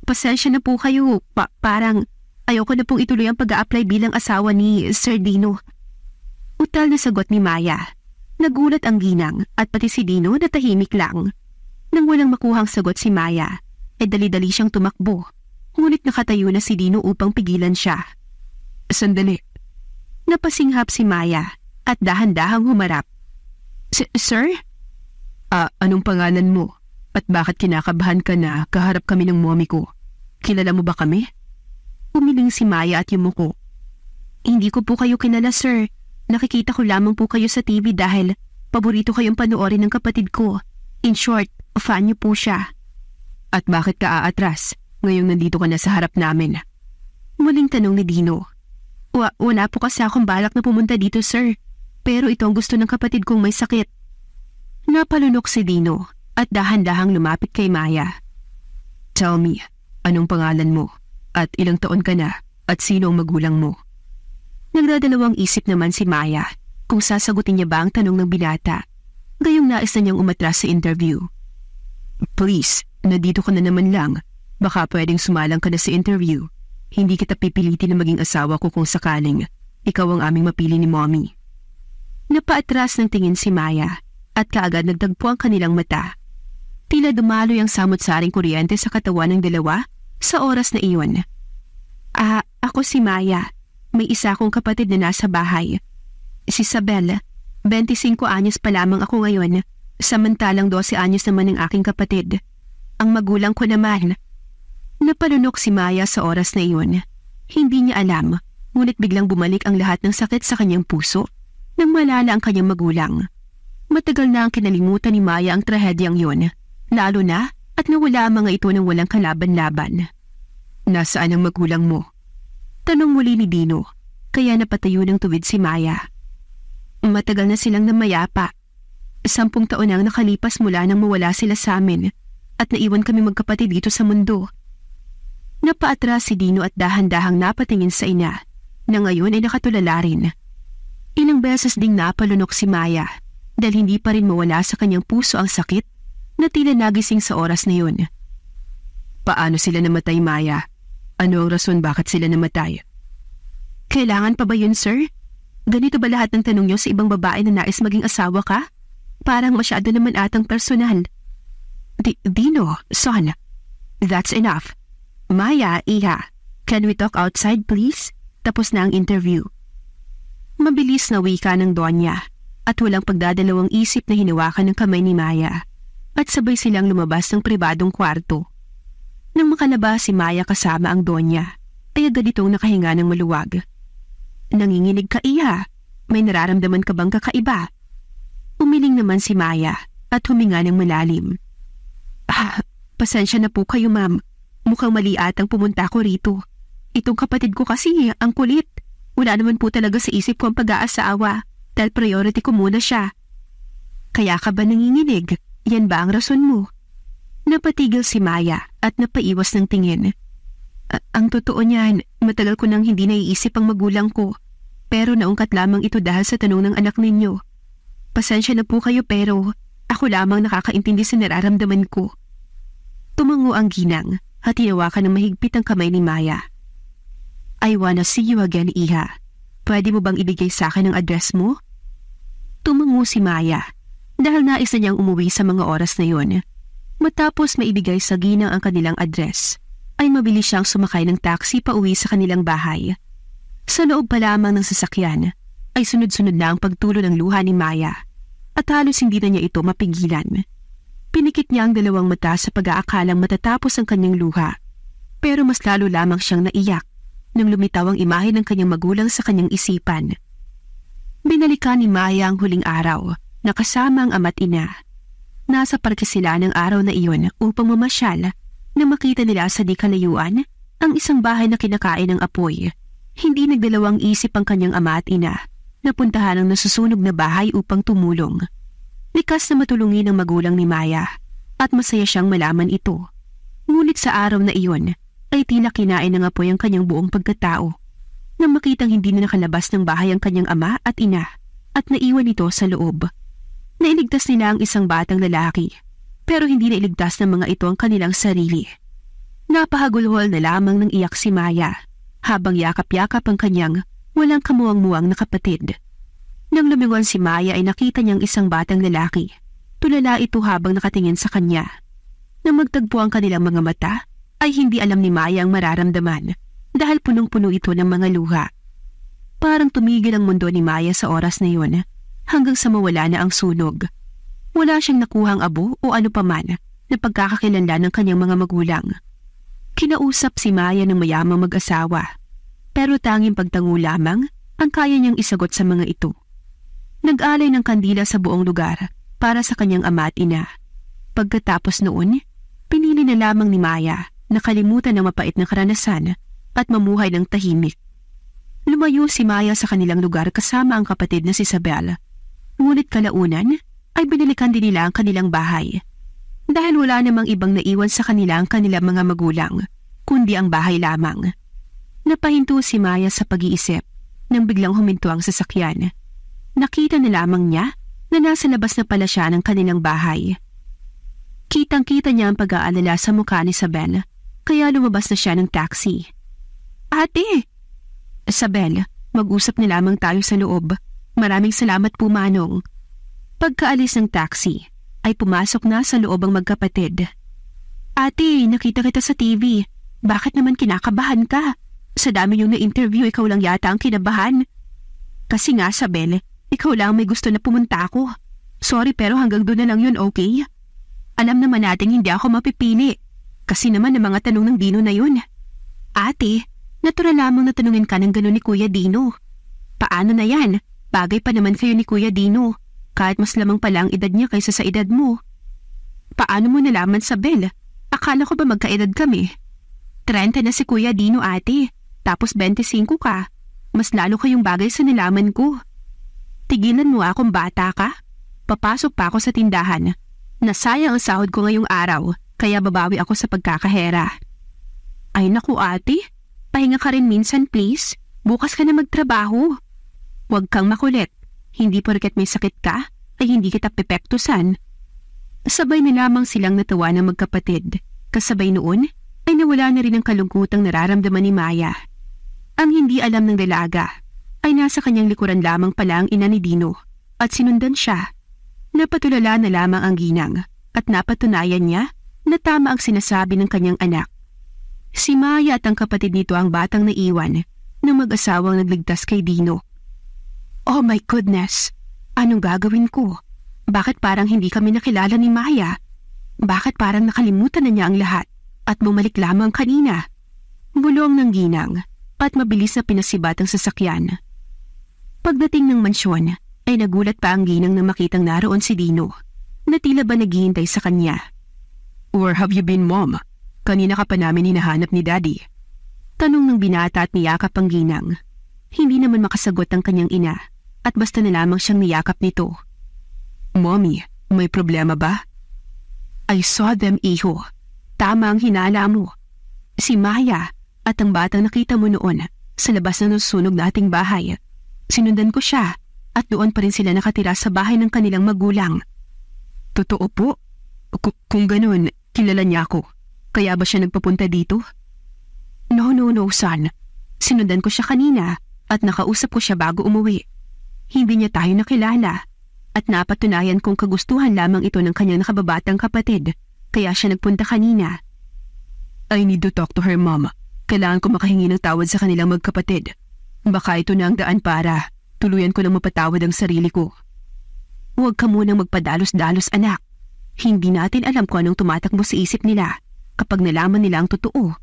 Pasensya na po kayo. Parang ayoko na pong ituloy ang pag-a-apply bilang asawa ni Sir Dino. Utal na sagot ni Maya. Nagulat ang ginang at pati si Dino na tahimik lang. Nang walang makuhang sagot si Maya, dali-dali siyang tumakbo. Ngunit nakatayo na si Dino upang pigilan siya. "Sandali." Napasinghap si Maya at dahan-dahang humarap. Sir? Anong pangalan mo? At bakit kinakabahan ka na kaharap kami ng mommy ko? Kilala mo ba kami? Umiling si Maya at yumuko. "Hindi ko po kayo kilala, sir. Nakikita ko lamang po kayo sa TV dahil paborito kayong panoorin ng kapatid ko. In short, fan niyo po siya." "At bakit ka aatras ngayong nandito ka na sa harap namin?" Muling tanong ni Dino. Wala po kasi akong balak na pumunta dito, sir. Pero ito ang gusto ng kapatid kong may sakit." Napalunok si Dino at dahan-dahang lumapit kay Maya. "Tell me, anong pangalan mo? At ilang taon ka na? At sino ang magulang mo?" Nagdadalawang isip naman si Maya kung sasagutin niya ba ang tanong ng binata. Gayong nais na niyang umatras sa interview. "Please, nandito ka na naman lang. Baka pwedeng sumalang ka na sa interview. Hindi kita pipilitin na maging asawa ko kung sakaling ikaw ang aming mapili ni mommy." Napaatras ng tingin si Maya at kaagad nagtagpo ang kanilang mata. Tila dumaloy ang samot-saring kuryente sa katawan ng dalawa sa oras na iyon. Ako si Maya. May isa akong kapatid na nasa bahay. Si Isabel. 25 anyos pa lamang ako ngayon, samantalang 12 anyos naman ang aking kapatid. Ang magulang ko naman." Napalunok si Maya sa oras na iyon. Hindi niya alam, ngunit biglang bumalik ang lahat ng sakit sa kanyang puso nang malala ang kanyang magulang. Matagal na ang kinalimutan ni Maya ang trahedyang yun, lalo na at nawala ang mga ito ng walang kalaban-laban. "Nasaan ang magulang mo?" Tanong muli ni Dino, kaya napatayo ng tuwid si Maya. "Matagal na silang namayapa. 10 taon na ang nakalipas mula nang mawala sila sa amin at naiwan kami magkapatid dito sa mundo." Napaatras si Dino at dahan-dahang napatingin sa ina, na ngayon ay nakatulala rin. Ilang beses ding napalunok si Maya dahil hindi pa rin mawala sa kanyang puso ang sakit na tila nagising sa oras na yun. "Paano sila namatay, Maya? Ano ang rason bakit sila namatay?" "Kailangan pa ba yun, sir? Ganito ba lahat ng tanong niyo sa ibang babae na nais maging asawa ka? Parang masyado naman atang personal." Dino, son, that's enough. Maya, Iha, can we talk outside please? Tapos na ang interview." Mabilis na wika ng Donya at walang pagdadalawang isip na hinawakan ng kamay ni Maya at sabay silang lumabas ng pribadong kwarto. Nang makalabas si Maya kasama ang Donya, ay agad itong nakahinga ng maluwag. "Nanginginig ka, Iha? May nararamdaman ka bang kakaiba?" Umiling naman si Maya at huminga ng malalim. Pasensya na po kayo, ma'am. Mukhang mali atang pumunta ko rito. Itong kapatid ko kasi ang kulit. Wala naman po talaga sa isip ko ang pag-aasawa dahil priority ko muna siya." "Kaya ka ba nanginginig? Yan ba ang rason mo?" Napatigil si Maya at napaiwas ng tingin. Ang totoo niyan, matagal ko nang hindi naiisip ang magulang ko. Pero naungkat lamang ito dahil sa tanong ng anak ninyo. Pasensya na po kayo pero ako lamang nakakaintindi sa nararamdaman ko." Tumango ang ginang at hinawakan ng mahigpit ang kamay ni Maya. "I wanna see you again, Iha. Pwede mo bang ibigay sa akin ang address mo?" Tumango si Maya dahil nais na niyang umuwi sa mga oras na yun. Matapos maibigay sa ginang ang kanilang address, ay mabilis siyang sumakay ng taxi pa uwi sa kanilang bahay. Sa loob pa lamang ng sasakyan, ay sunod-sunod na ang pagtulo ng luha ni Maya at halos hindi na niya ito mapigilan. Pinikit niya ang dalawang mata sa pag-aakalang matatapos ang kanyang luha, pero mas lalo lamang siyang naiyak nang lumitaw ang imahe ng kanyang magulang sa kanyang isipan. Binalikan ni Maya ang huling araw na kasama ang ama't ina. Nasa parke sila ng araw na iyon upang mamasyal na makita nila sa di kalayuan ang isang bahay na kinakain ng apoy. Hindi nagdalawang isip ang kanyang ama at ina na puntahan ang nasusunog na bahay upang tumulong. Likas na matulungin ang magulang ni Maya at masaya siyang malaman ito. Ngunit sa araw na iyon ay tila kinain ng apoy ang kanyang buong pagkatao nang makitang hindi na nakalabas ng bahay ang kanyang ama at ina at naiwan ito sa loob. Nailigtas nila ang isang batang lalaki pero hindi nailigtas ng mga ito ang kanilang sarili. Napahagulhol na lamang ng iyak si Maya habang yakap-yakap ang kanyang walang kamuwang-muwang na kapatid. Nang lumingon si Maya ay nakita niyang isang batang lalaki. Tulala ito habang nakatingin sa kanya. Nang magtagpo ang kanilang mga mata, ay hindi alam ni Maya ang mararamdaman dahil punong-puno ito ng mga luha. Parang tumigil ang mundo ni Maya sa oras na yun hanggang sa mawala na ang sunog. Wala siyang nakuhang abo o ano paman na pagkakakilanlan ng kanyang mga magulang. Kinausap si Maya ng mayamang mag-asawa pero tanging pagtango lamang ang kaya niyang isagot sa mga ito. Nag-alay ng kandila sa buong lugar para sa kanyang ama at ina. Pagkatapos noon, pinili na lamang ni Maya na kalimutan ng mapait na karanasan at mamuhay ng tahimik. Lumayo si Maya sa kanilang lugar kasama ang kapatid na si Isabel. Ngunit kalaunan ay binalikan din nila ang kanilang bahay. Dahil wala namang ibang naiwan sa kanila ang kanilang mga magulang, kundi ang bahay lamang. Napahinto si Maya sa pag-iisip nang biglang huminto ang sasakyan. Nakita na lamang niya na nasa labas na pala siya ng kanilang bahay. Kitang-kita niya ang pag-aalala sa mukha ni Isabel, kaya lumabas na siya ng taxi. Ate! Isabel, mag-usap na lamang tayo sa loob. Maraming salamat po, Manong. Pagkaalis ng taxi, ay pumasok na sa loob ang magkapatid. Ate, nakita kita sa TV. Bakit naman kinakabahan ka? Sa dami yung na-interview, ikaw lang yata ang kinabahan. Kasi nga, Isabel, ikaw lang may gusto na pumunta ako. Sorry pero hanggang doon na lang yun, okay? Alam naman natin hindi ako mapipili. Kasi naman ang mga tanong ng Dino na yun. Ate, natural lamang na tanungin ka ng gano'n ni Kuya Dino. Paano na yan? Bagay pa naman kayo ni Kuya Dino. Kahit mas lamang pala ang edad niya kaysa sa edad mo. Paano mo nalaman, Isabel? Akala ko ba magkaedad kami? 30 na si Kuya Dino, ate. Tapos 25 ka. Mas lalo kayong bagay sa nalaman ko. Tigilan mo akong bata ka. Papasok pa ako sa tindahan. Nasayang ang sahod ko ngayong araw, kaya babawi ako sa pagkakahera. Ay naku ate, pahinga ka rin minsan please. Bukas ka na magtrabaho. Huwag kang makulit. Hindi porket may sakit ka, ay hindi kita pepektusan. Sabay na lamang silang natawa ng magkapatid. Kasabay noon, ay nawala na rin ang kalungkutang nararamdaman ni Maya. Ang hindi alam ng dalaga, ay nasa kanyang likuran lamang pala ang ina ni Dino at sinundan siya. Napatulala na lamang ang ginang at napatunayan niya na tama ang sinasabi ng kanyang anak. Si Maya at ang kapatid nito ang batang naiwan ng mag-asawang nagligtas kay Dino. Oh my goodness! Anong gagawin ko? Bakit parang hindi kami nakilala ni Maya? Bakit parang nakalimutan na niya ang lahat at bumalik lamang kanina? Bulong ng ginang at mabilis na pinasibat ang sasakyan. Pagdating ng mansyon ay nagulat pa ang ginang na makitang naroon si Dino na tila ba naghihintay sa kanya. Where have you been, Mom? Kanina ka pa namin hinahanap ni Daddy. Tanong ng binata at niyakap ang ginang. Hindi naman makasagot ang kanyang ina at basta na lamang siyang niyakap nito. Mommy, may problema ba? I saw them, iho. Tama ang hinala mo. Si Maya at ang batang nakita mo noon sa labas na nasusunog na ating bahay. Sinundan ko siya at doon pa rin sila nakatira sa bahay ng kanilang magulang. Totoo po? Kung ganun, kilala niya ako. Kaya ba siya nagpapunta dito? No, son. Sinundan ko siya kanina at nakausap ko siya bago umuwi. Hindi niya tayo nakilala at napatunayan kong kagustuhan lamang ito ng kanyang nakababatang kapatid kaya siya nagpunta kanina. I need to talk to her, Mom. Kailangan ko makahingi ng tawad sa kanilang magkapatid. Baka ito na ang daan para tuluyan ko lang mapatawad ang sarili ko. Huwag ka munang magpadalos-dalos, anak. Hindi natin alam kung anong tumatakbo sa isip nila kapag nalaman nila ang totoo.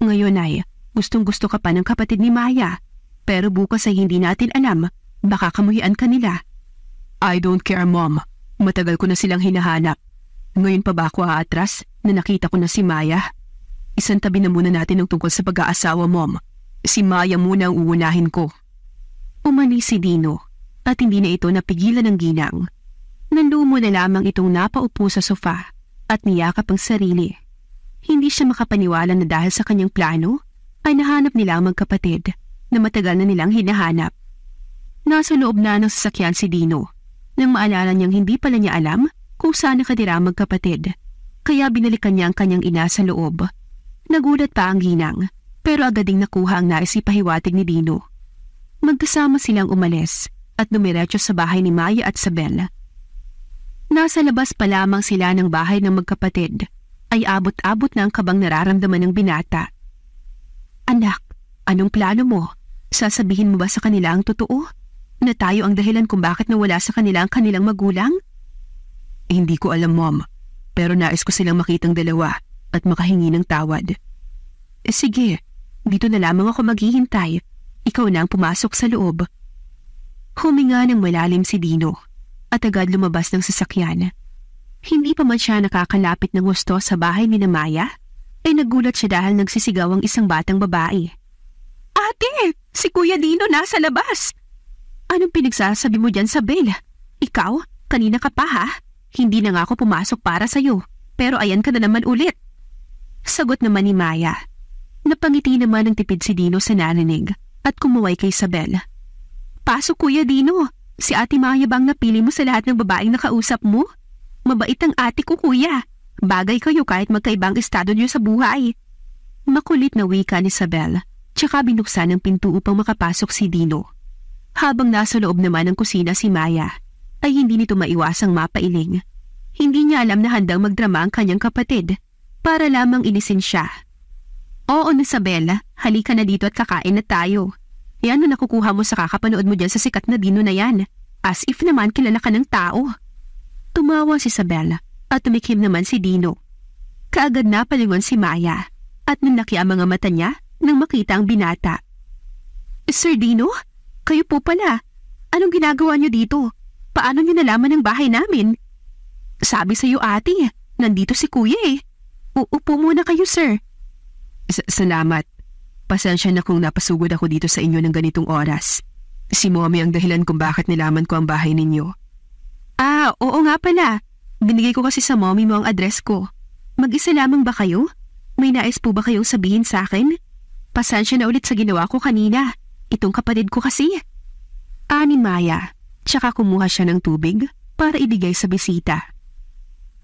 Ngayon ay gustong-gusto ka pa ng kapatid ni Maya, pero bukas ay hindi natin alam, baka kamuhian ka nila. I don't care, Mom. Matagal ko na silang hinahanap. Ngayon pa ba ako aatras na nakita ko na si Maya? Isang tabi na muna natin ang tungkol sa pag-aasawa, Mom. Si Maya muna ang uunahin ko. Umalis si Dino at hindi na ito napigilan ng ginang. Nanlumo na lamang itong napaupo sa sofa at niyakap ang sarili. Hindi siya makapaniwala na dahil sa kanyang plano ay nahanap nila ang magkapatid na matagal na nilang hinahanap. Nasa loob na ng sasakyan si Dino nang maalala niyang hindi pala niya alam kung saan nakatira ang magkapatid. Kaya binalikan niya ang kanyang ina sa loob. Nagulat pa ang ginang pero agad ding nakuha ang nais ipahiwatig ni Dino. Magkasama silang umalis at dumiretso sa bahay ni Maya at Sabel. Nasa labas pa lamang sila ng bahay ng magkapatid ay abot-abot na ang kabang nararamdaman ng binata. Anak, anong plano mo? Sasabihin mo ba sa kanila ang totoo? Na tayo ang dahilan kung bakit nawala sa kanila ang kanilang magulang? Hindi ko alam, Mom. Pero nais ko silang makitang dalawa at makahingi ng tawad. Sige, dito na lamang ako maghihintay. Ikaw na ang pumasok sa loob. Huminga ng malalim si Dino at agad lumabas ng sasakyan. Hindi pa man siya nakakalapit ng husto sa bahay ni Maya, ay nagulat siya dahil nagsisigaw ang isang batang babae. Ate! Si Kuya Dino nasa labas! Anong pinagsasabi mo dyan, Sabel? Ikaw? Kanina ka pa ha? Hindi na nga ako pumasok para sa'yo, pero ayan ka na naman ulit. Sagot naman ni Maya. Napangiti naman ng tipid si Dino sa narinig at kumuway kay Sabel. Pasok Kuya Dino! Si Ate Maya bang napili mo sa lahat ng babaeng nakausap mo? Mabait ang ate ko, kuya. Bagay kayo kahit magkaibang estado niyo sa buhay. Makulit na wika ni Sabel, tsaka binuksan ang pinto upang makapasok si Dino. Habang nasa loob naman ng kusina si Maya, ay hindi nito maiwasang mapailing. Hindi niya alam na handang magdrama ang kanyang kapatid para lamang inisin siya. Oo na Sabel, halika na dito at kakain na tayo. Yan na nakukuha mo sa kakapanood mo dyan sa sikat na Dino na yan. As if naman kilala ka ng tao. Tumawa si Sabel at tumikim naman si Dino. Kaagad na palingon si Maya at nanaki ang mga mata niya nang makita ang binata. Sir Dino, kayo po pala. Anong ginagawa niyo dito? Paano niyo nalaman ang bahay namin? Sabi sa'yo ate, nandito si kuya eh. Uupo muna kayo sir. Salamat. Pasensya na kung napasugod ako dito sa inyo ng ganitong oras. Si Mommy ang dahilan kung bakit nilaman ko ang bahay ninyo. Oo nga pala. Binigay ko kasi sa Mommy mo ang address ko. Mag-isa lamang ba kayo? May nais po ba kayong sabihin sa akin? Pasensya na ulit sa ginawa ko kanina. Itong kapatid ko kasi. Ni Maya, tsaka kumuha siya ng tubig para ibigay sa bisita.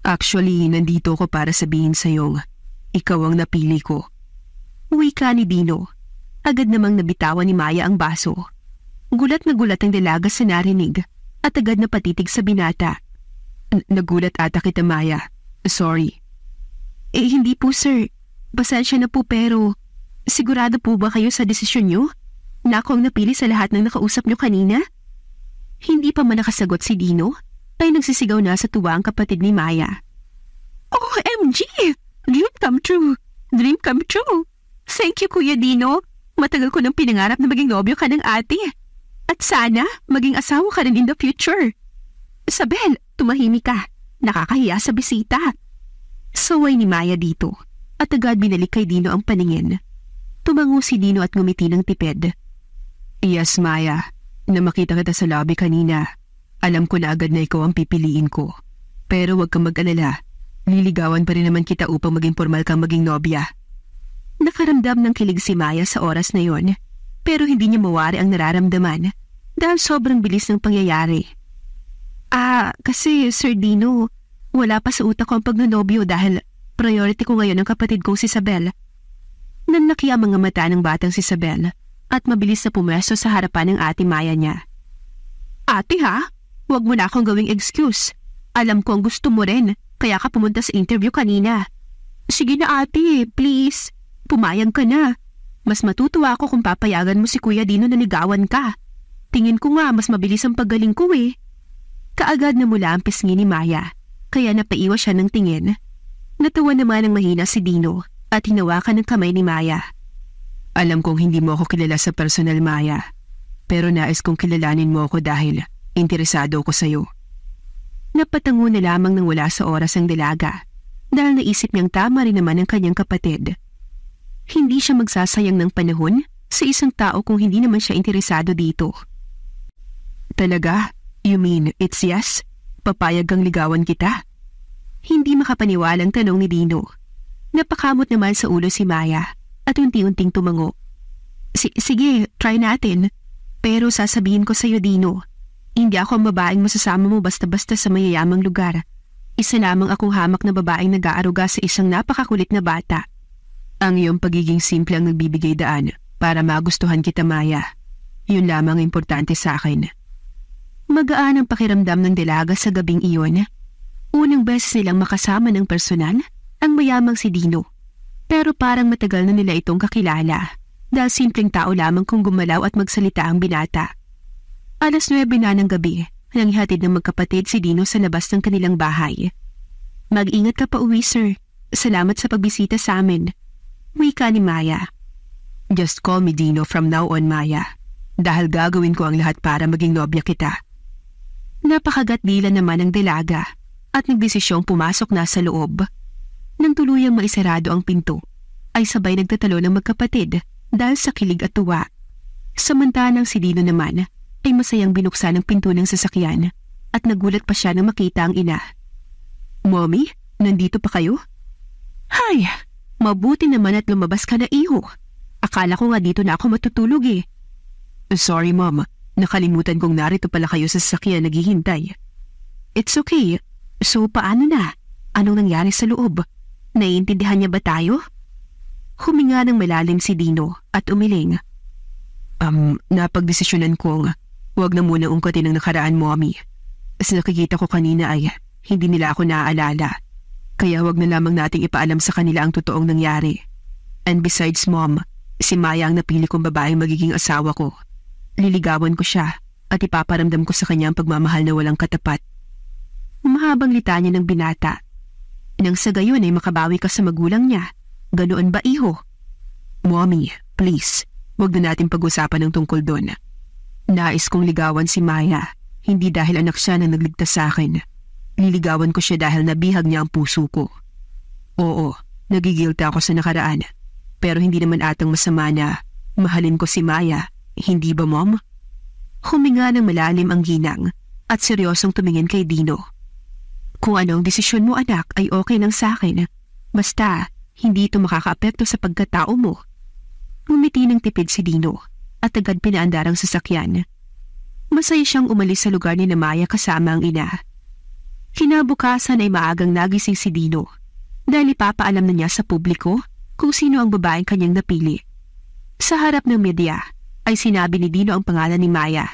Actually, nandito ko para sabihin sa'yong ikaw ang napili ko. Wika ni Dino. Agad namang nabitawan ni Maya ang baso. Gulat na gulat ang dalaga sa narinig at agad na patitig sa binata. Nagulat ata kita Maya. Sorry. Hindi po sir. Pasensya na po pero sigurado po ba kayo sa desisyon nyo? Na ako ang napili sa lahat ng nakausap nyo kanina? Hindi pa man nakasagot si Dino ay nagsisigaw na sa tuwa ang kapatid ni Maya. OMG! Dream come true! Dream come true! Thank you, Kuya Dino. Matagal ko nang pinangarap na maging nobyo ka ng ate. At sana, maging asawa ka rin in the future. Sabel, tumahimik ka. Nakakahiya sa bisita. Saway ni Maya dito at agad binalik kay Dino ang paningin. Tumango si Dino at ngumiti ng tipid. Yes, Maya. Na makita kita sa lobby kanina. Alam ko na agad na ikaw ang pipiliin ko. Pero huwag kang mag-alala. Liligawan pa rin naman kita upang maging formal kang maging nobya. Nakaramdam ng kilig si Maya sa oras na yon, pero hindi niya mawari ang nararamdaman dahil sobrang bilis ng pangyayari. Kasi Sir Dino, wala pa sa utak ko ang pagnanobyo dahil priority ko ngayon ang kapatid kong si Sabel. Nanlaki ang mga mata ng batang si Sabel at mabilis na pumwesto sa harapan ng ate Maya niya. Ate ha, huwag mo na akong gawing excuse. Alam ko ang gusto mo rin, kaya ka pumunta sa interview kanina. Sige na ate, please. Pumayag ka na. Mas matutuwa ako kung papayagan mo si Kuya Dino na ligawan ka. Tingin ko nga mas mabilis ang paggaling ko eh. Kaagad na mula ang pisngi ni Maya, kaya napaiwas siya ng tingin. Natawa naman ang mahina si Dino at hinawakan ng kamay ni Maya. Alam kong hindi mo ako kilala sa personal, Maya. Pero nais kong kilalanin mo ako dahil interesado ako sa'yo. Napatango na lamang nang wala sa oras ang dalaga dahil naisip niyang tama rin naman ang kanyang kapatid. Hindi siya magsasayang ng panahon sa isang tao kung hindi naman siya interesado dito? Talaga? You mean it's yes? Papayag kang ligawan kita? Hindi makapaniwalang tanong ni Dino. Napakamot naman sa ulo si Maya at unti-unting tumango. Sige, try natin. Pero sasabihin ko sa'yo, Dino, hindi ako ang babaeng masasama mo basta-basta sa mayayamang lugar. Isa lamang akong hamak na babaeng nag-aaruga sa isang napakakulit na bata. Ang iyong pagiging simple ang nagbibigay daan para magustuhan kita, Maya. Yun lamang importante sa akin. Magaan ang pakiramdam ng dalaga sa gabing iyon. Unang beses nilang makasama ng personal ang mayamang si Dino. Pero parang matagal na nila itong kakilala dahil simpleng tao lamang kung gumalaw at magsalita ang binata. 9:00 na ng gabi nang ihatid ng magkapatid si Dino sa labas ng kanilang bahay. Mag-ingat ka pa uwi, sir. Salamat sa pagbisita sa amin. Wika ni Maya. Just call me Dino from now on, Maya. Dahil gagawin ko ang lahat para maging nobya kita. Napakagatdila naman ng dalaga at nagdesisyong pumasok na sa loob. Nang tuluyang maisarado ang pinto, ay sabay nagtatalo ng magkapatid dahil sa kilig at tuwa. Samantalang si Dino naman ay masayang binuksan ang pinto ng sasakyan at nagulat pa siya nang makita ang ina. Mommy, nandito pa kayo? Hay, mabuti naman at lumabas ka na, iho. Akala ko nga dito na ako matutulog eh. Sorry, Mom. Nakalimutan kong narito pala kayo sa sasakyan naghihintay. It's okay. So, paano na? Anong nangyari sa loob? Naiintindihan niya ba tayo? Huminga ng malalim si Dino at umiling. Napagdesisyonan kong huwag na muna ungkatin ang nakaraan, Mommy. As nakikita ko kanina ay hindi nila ako naaalala. Kaya huwag na lamang nating ipaalam sa kanila ang totoong nangyari. And besides, Mom, si Maya ang napili kong babaeng magiging asawa ko. Liligawan ko siya at ipaparamdam ko sa kanya ang pagmamahal na walang katapat. Mahabang litanya ng binata. Nang sa gayon ay makabawi ka sa magulang niya. Ganoon ba, iho? Mommy, please, huwag na natin pag-usapan ng tungkol doon. Nais kong ligawan si Maya, hindi dahil anak siya na nagligtas sa akin. Liligawan ko siya dahil nabihag niya ang puso ko. Oo, nagigilta ako sa nakaraan. Pero hindi naman atang masama na mahalin ko si Maya. Hindi ba, Mom? Huminga ng malalim ang ginang at seryosong tumingin kay Dino. Kung anong desisyon mo, anak, ay okay lang sa akin. Basta, hindi ito makakaapekto sa pagkatao mo. Ngumiti ng tipid si Dino at agad pinaandar ang sasakyan. Masaya siyang umalis sa lugar ni Maya kasama ang ina. Kinabukasan ay maagang nagising si Dino dahil ipapaalam na niya sa publiko kung sino ang babaeng kanyang napili. Sa harap ng media, ay sinabi ni Dino ang pangalan ni Maya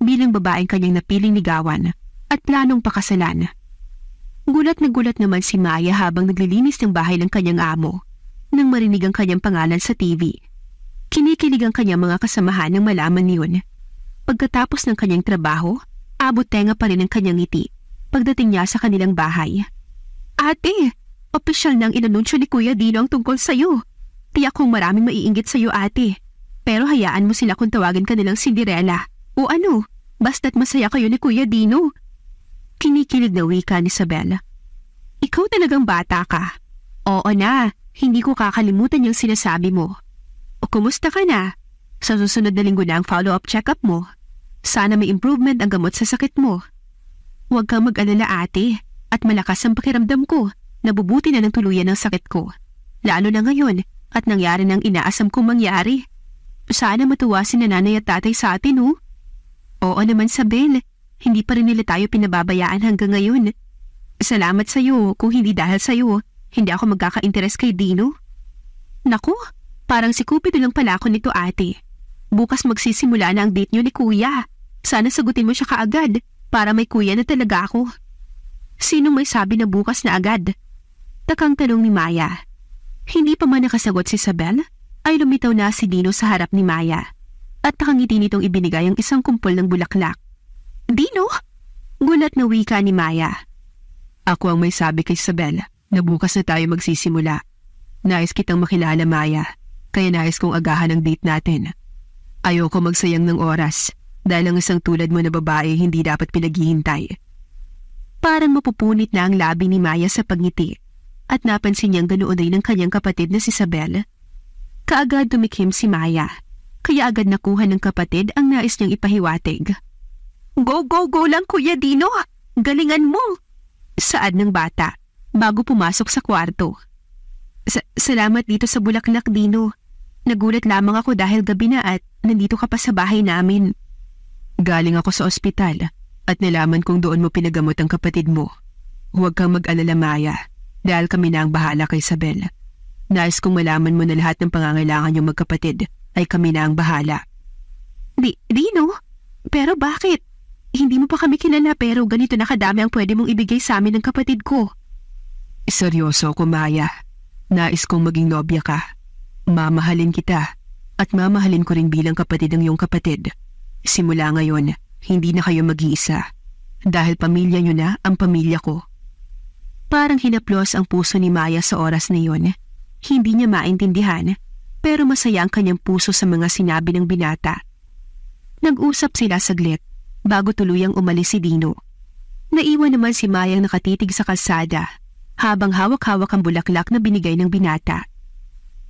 bilang babaeng kanyang napiling ligawan at planong pakasalan. Gulat na gulat naman si Maya habang naglilinis ng bahay ng kanyang amo nang marinig ang kanyang pangalan sa TV. Kinikilig ang kanyang mga kasamahan nang malaman niyon. Pagkatapos ng kanyang trabaho, abot tenga pa rin ang kanyang ngiti pagdating niya sa kanilang bahay. Ate, opisyal nang inanunsyo ni Kuya Dino ang tungkol sa'yo. Tiyak kong maraming maiinggit sa'yo, ate. Pero hayaan mo sila kung tawagin ka nilang Cinderella. O ano, basta't masaya kayo ni Kuya Dino. Kinikilig na wika ni Isabel. Ikaw talagang bata ka. Oo na, hindi ko kakalimutan yung sinasabi mo. O kumusta ka na? Sa susunod na linggo na ang follow-up check-up mo. Sana may improvement ang gamot sa sakit mo. Huwag kang mag-alala, ate, at malakas ang pakiramdam ko. Nabubuti na ng tuluyan ang sakit ko. Lalo na ngayon at nangyari ng inaasam kong mangyari. Sana matuwa si nanay at tatay sa atin, oh. Oo naman, Sabel. Hindi pa rin nila tayo pinababayaan hanggang ngayon. Salamat sa'yo. Kung hindi dahil sa'yo, hindi ako magkaka-interes kay Dino. Naku, parang si Cupido lang pala ako nito, ate. Bukas magsisimula na ang date niyo ni Kuya. Sana sagutin mo siya kaagad para may kuya na talaga ako. Sino may sabi na bukas na agad? Takang tanong ni Maya. Hindi pa man nakasagot si Isabel, ay lumitaw na si Dino sa harap ni Maya at nakangiti nitong ibinigay ang isang kumpol ng bulaklak. Dino? Gulat na wika ni Maya. Ako ang may sabi kay Isabel na bukas na tayo magsisimula. Nais kitang makilala, Maya, kaya nais kong agahan ang date natin. Ayoko magsayang ng oras dahil ang isang tulad mo na babae hindi dapat pinaghihintay. Parang mapupunit na ang labi ni Maya sa pagngiti at napansin niyang ganoon din ng kanyang kapatid na si Isabel. Kaagad tumikhim si Maya. kaya agad nakuha ng kapatid ang nais niyang ipahiwatig. Go, go, go lang Kuya Dino! Galingan mo! Saad ng bata bago pumasok sa kwarto. Salamat dito sa bulaklak, Dino. Nagulat lamang ako dahil gabi na at nandito ka pa sa bahay namin. Galing ako sa ospital at nalaman kong doon mo pinagamot ang kapatid mo. Huwag kang mag-alala, Maya, dahil kami na ang bahala kay Isabel. Nais kong malaman mo na lahat ng pangangailangan niyong magkapatid ay kami na ang bahala. Dino? Pero bakit? Hindi mo pa kami kilala pero ganito na kadami ang pwede mong ibigay sa amin ng kapatid ko. Seryoso ako, Maya. Nais kong maging nobya ka. Mamahalin kita at mamahalin ko rin bilang kapatid ang iyong kapatid. Simula ngayon, hindi na kayo mag-iisa. Dahil pamilya niyo na ang pamilya ko. Parang hinaplos ang puso ni Maya sa oras na iyon. Hindi niya maintindihan, pero masaya ang kanyang puso sa mga sinabi ng binata. Nag-usap sila saglit bago tuluyang umalis si Dino. Naiwan naman si Mayang nakatitig sa kalsada habang hawak-hawak ang bulaklak na binigay ng binata.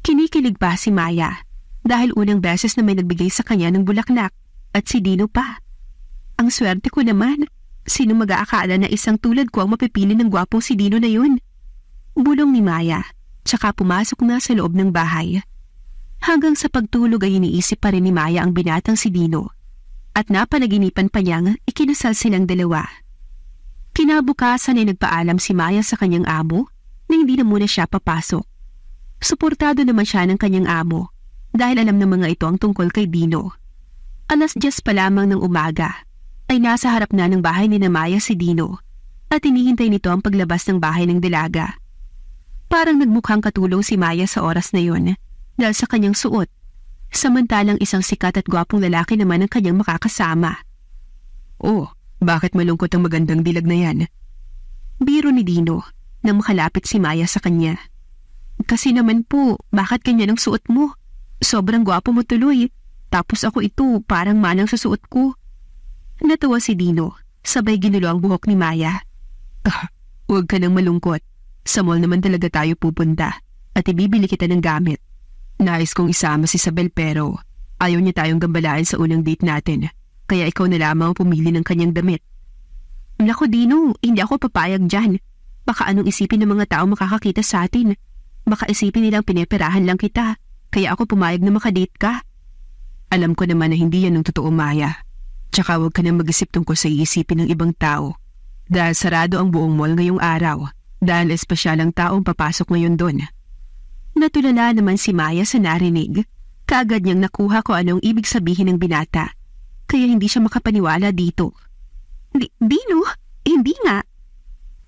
Kinikilig pa si Maya dahil unang beses na may nagbigay sa kanya ng bulaklak at si Dino pa. Ang swerte ko naman, sino mag-aakala na isang tulad ko ang mapipili ng gwapong si Dino na yun? Bulong ni Maya, tsaka pumasok na sa loob ng bahay. Hanggang sa pagtulog ay iniisip pa rin ni Maya ang binatang si Dino at napanaginipan pa niyang ikinasal silang dalawa. Kinabukasan ay nagpaalam si Maya sa kanyang amo na hindi na muna siya papasok. Suportado naman siya ng kanyang amo dahil alam ng mga ito ang tungkol kay Dino. 10:00 pa lamang ng umaga ay nasa harap na ng bahay ni Maya si Dino at hinihintay nito ang paglabas ng bahay ng dalaga. Parang nagmukhang katulong si Maya sa oras na yon dahil sa kanyang suot, samantalang isang sikat at gwapong lalaki naman ang kanyang makakasama. Oh, bakit malungkot ang magandang dilag na yan? Biro ni Dino nang makalapit si Maya sa kanya. Kasi naman po, bakit ganyan ang suot mo? Sobrang gwapo mo tuloy. Tapos ako ito, parang manang sa suot ko. Natuwa si Dino, sabay ginulo ang buhok ni Maya. Huwag ka nang malungkot. Sa mall naman talaga tayo pupunta at ibibili kita ng gamit. Nais kong isama si Isabel pero ayaw niya tayong gambalain sa unang date natin. Kaya ikaw na lamang ang pumili ng kanyang damit. Naku Dino, hindi ako papayag dyan. Baka anong isipin ng mga tao makakakita sa atin. Baka isipin nilang pineperahan lang kita. Kaya ako pumayag na makadate ka. Alam ko naman na hindi yan ang totoo, Maya. Tsaka huwag ka nang mag-isip tungkol sa iisipin ng ibang tao. Dahil sarado ang buong mall ngayong araw. Dahil espesyal ang taong papasok ngayon doon. Natulala naman si Maya sa narinig. Kaagad niyang nakuha ko anong ibig sabihin ng binata. Kaya hindi siya makapaniwala dito. Dino? Hindi nga.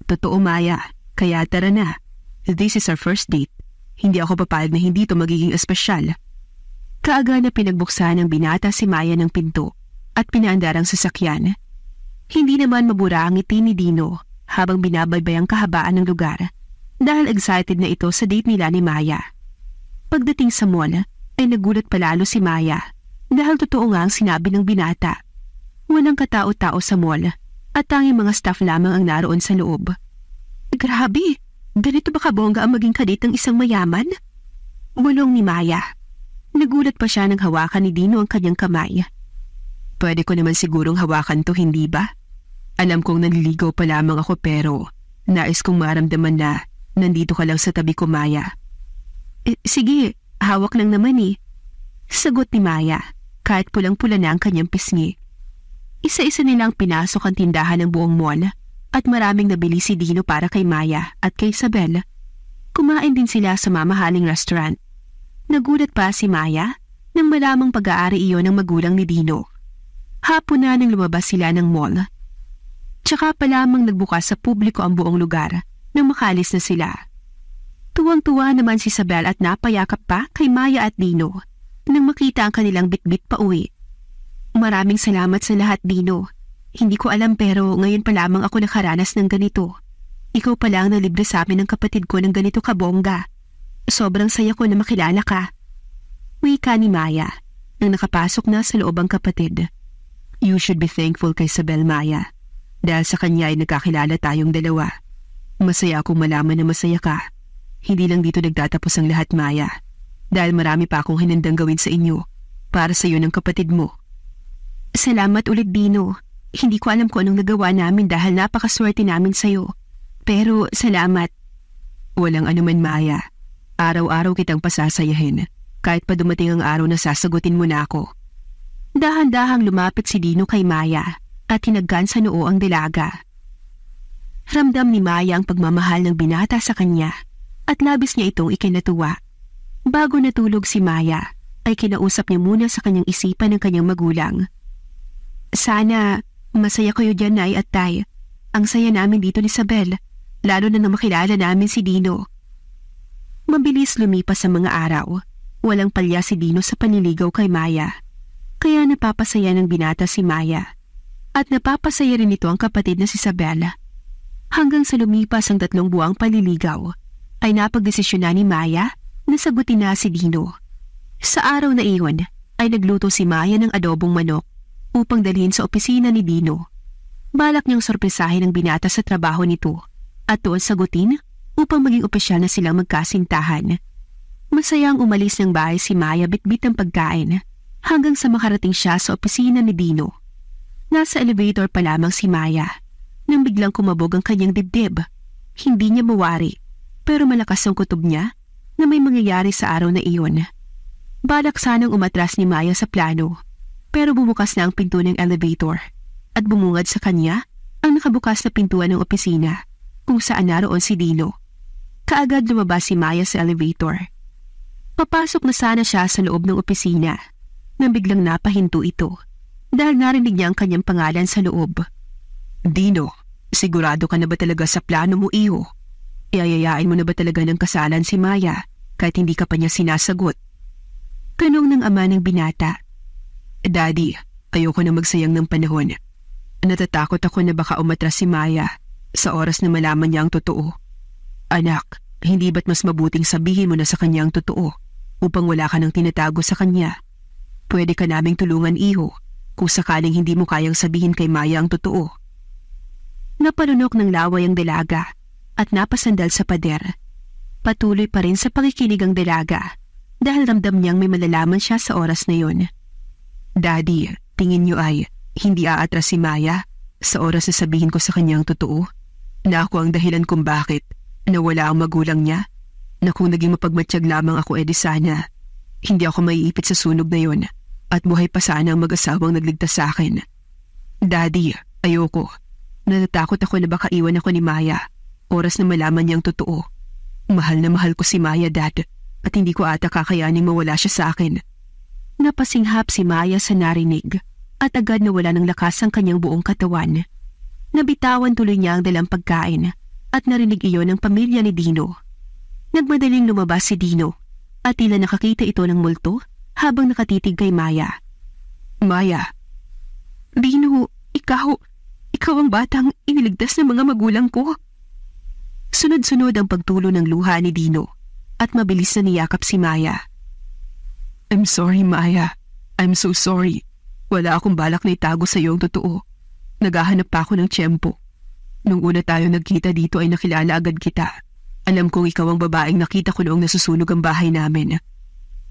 Totoo, Maya. Kaya tara na. This is our first date. Hindi ako papayag na hindi ito magiging espesyal. Kaagad na pinagbuksan ng binata si Maya ng pinto at pinaandar ang sasakyan. Hindi naman mabura ang ngiti ni Dino habang binabaybay ang kahabaan ng lugar dahil excited na ito sa date nila ni Maya. Pagdating sa mall ay nagulat palalo si Maya dahil totoo nga ang sinabi ng binata. Walang katao-tao sa mall at tanging mga staff lamang ang naroon sa loob. Grabe! Ganito ba kabongga ang maging kadate ng isang mayaman? Bulong ni Maya. Nagulat pa siya nang hawakan ni Dino ang kanyang kamay. Pwede ko naman sigurong hawakan to, hindi ba? Alam kong naliligaw pa lamang ako pero nais kong maramdaman na nandito ka lang sa tabi ko, Maya. Sige, hawak lang naman eh. Sagot ni Maya kahit pulang-pula na ang kanyang pisngi. Isa-isa nilang pinasok ang tindahan ng buong mall at maraming nabili si Dino para kay Maya at kay Isabel. Kumain din sila sa mamahaling restaurant. Nagulat pa si Maya nang malamang pag-aari iyon ng magulang ni Dino. Hapon na nang lumabas sila ng mall. Tsaka pa lamang nagbukas sa publiko ang buong lugar nang makalis na sila. Tuwang-tuwa naman si Isabel at napayakap pa kay Maya at Dino nang makita ang kanilang bitbit pa uwi. Maraming salamat sa lahat, Dino. Hindi ko alam pero ngayon pa lamang ako nakaranas ng ganito. Ikaw pa lang na libre sa amin ng kapatid ko ng ganito kabongga. Sobrang saya ko na makilala ka. Wika ni Maya nang nakapasok na sa loob ang kapatid. You should be thankful kay Isabel, Maya. Dahil sa kanya ay nagkakilala tayong dalawa. Masaya akong malaman na masaya ka. Hindi lang dito nagtatapos ang lahat, Maya. Dahil marami pa akong hinandang gawin sa inyo. para sa iyo ng kapatid mo. Salamat ulit, Dino. Hindi ko alam kung anong nagawa namin dahil napakaswerte namin sa iyo. Pero salamat. Walang anuman, Maya. Araw-araw kitang pasasayahin kahit pa dumating ang araw na sasagutin mo na ako. Dahan-dahang lumapit si Dino kay Maya at hinagkan sa noo ang dalaga. Ramdam ni Maya ang pagmamahal ng binata sa kanya at labis niya itong ikinatuwa. Bago natulog si Maya, ay kinausap niya muna sa kanyang isipan ng kanyang magulang. Sana masaya kayo dyan, Nay at Tay. Ang saya namin dito ni Isabel, lalo na nang makilala namin si Dino. Mabilis lumipas ang mga araw. Walang palya si Dino sa panliligaw kay Maya. Kaya napapasaya ng binata si Maya. At napapasaya rin ito ang kapatid na si Isabel. Hanggang sa lumipas ang 3 buwang panliligaw, ay napagdesisyon na ni Maya na sagutin na si Dino. Sa araw na iyon, ay nagluto si Maya ng adobong manok upang dalhin sa opisina ni Dino. Balak niyang sorpresahin ang binata sa trabaho nito at doon sagutin upang maging opisyal na silang magkasintahan. Masayang umalis ng bahay si Maya bitbit ng pagkain hanggang sa makarating siya sa opisina ni Dino. Nasa elevator pa lamang si Maya nang biglang kumabog ang kanyang dibdib. Hindi niya mawari pero malakas ang kutob niya na may mangyayari sa araw na iyon. Balak sanang umatras ni Maya sa plano pero bumukas na ang pinto ng elevator at bumungad sa kanya ang nakabukas na pintuan ng opisina kung saan naroon si Dino. Kaagad lumabas si Maya sa elevator. Papasok na sana siya sa loob ng opisina nang biglang napahinto ito dahil narinig niya ang kanyang pangalan sa loob. Dino, sigurado ka na ba talaga sa plano mo, iho? Iayayain mo na ba talaga ng kasalan si Maya kahit hindi ka pa niya sinasagot? Tanong ng ama ng binata. Daddy, ayoko na magsayang ng panahon. Natatakot ako na baka umatras si Maya sa oras na malaman niya ang totoo. Anak, hindi ba't mas mabuting sabihin mo na sa kanya ang totoo upang wala ka nang tinatago sa kanya? Pwede ka naming tulungan, iho, kung sakaling hindi mo kayang sabihin kay Maya ang totoo. Napalunok ng laway ang dalaga at napasandal sa pader. Patuloy pa rin sa pakikinig ang dalaga dahil ramdam niyang may malalaman siya sa oras na yon. Daddy, tingin niyo ay hindi aatras si Maya sa oras na sabihin ko sa kanya ang totoo? Na ako ang dahilan kung bakit nawala ang magulang niya? Na kung naging mapagmatsyag lamang ako edi sana hindi ako maiipit sa sunog na yon at buhay pa sana ang mag-asawang nagligtas sa akin. Daddy, ayoko. Natatakot ako na baka iwan ako ni Maya oras na malaman niyang totoo. Mahal na mahal ko si Maya, Dad, at hindi ko ata kakayaning mawala siya sa akin. Napasinghap si Maya sa narinig at agad nawala ng lakas ang kanyang buong katawan. Nabitawan tuloy niya ang dalang pagkain at narinig iyon ng pamilya ni Dino. Nagmadaling lumabas si Dino at tila nakakita ito ng multo habang nakatitig kay Maya. Maya. Dino, ikaw ang batang iniligtas ng mga magulang ko. Sunod-sunod ang pagtulo ng luha ni Dino at mabilis na niyakap si Maya. I'm sorry, Maya. I'm so sorry. Wala akong balak na itago sa iyo ang totoo. Naghahanap pa ako ng tiyempo. Nung una tayo nagkita dito ay nakilala agad kita. Alam kong ikaw ang babaeng nakita ko noong nasusunog ang bahay namin.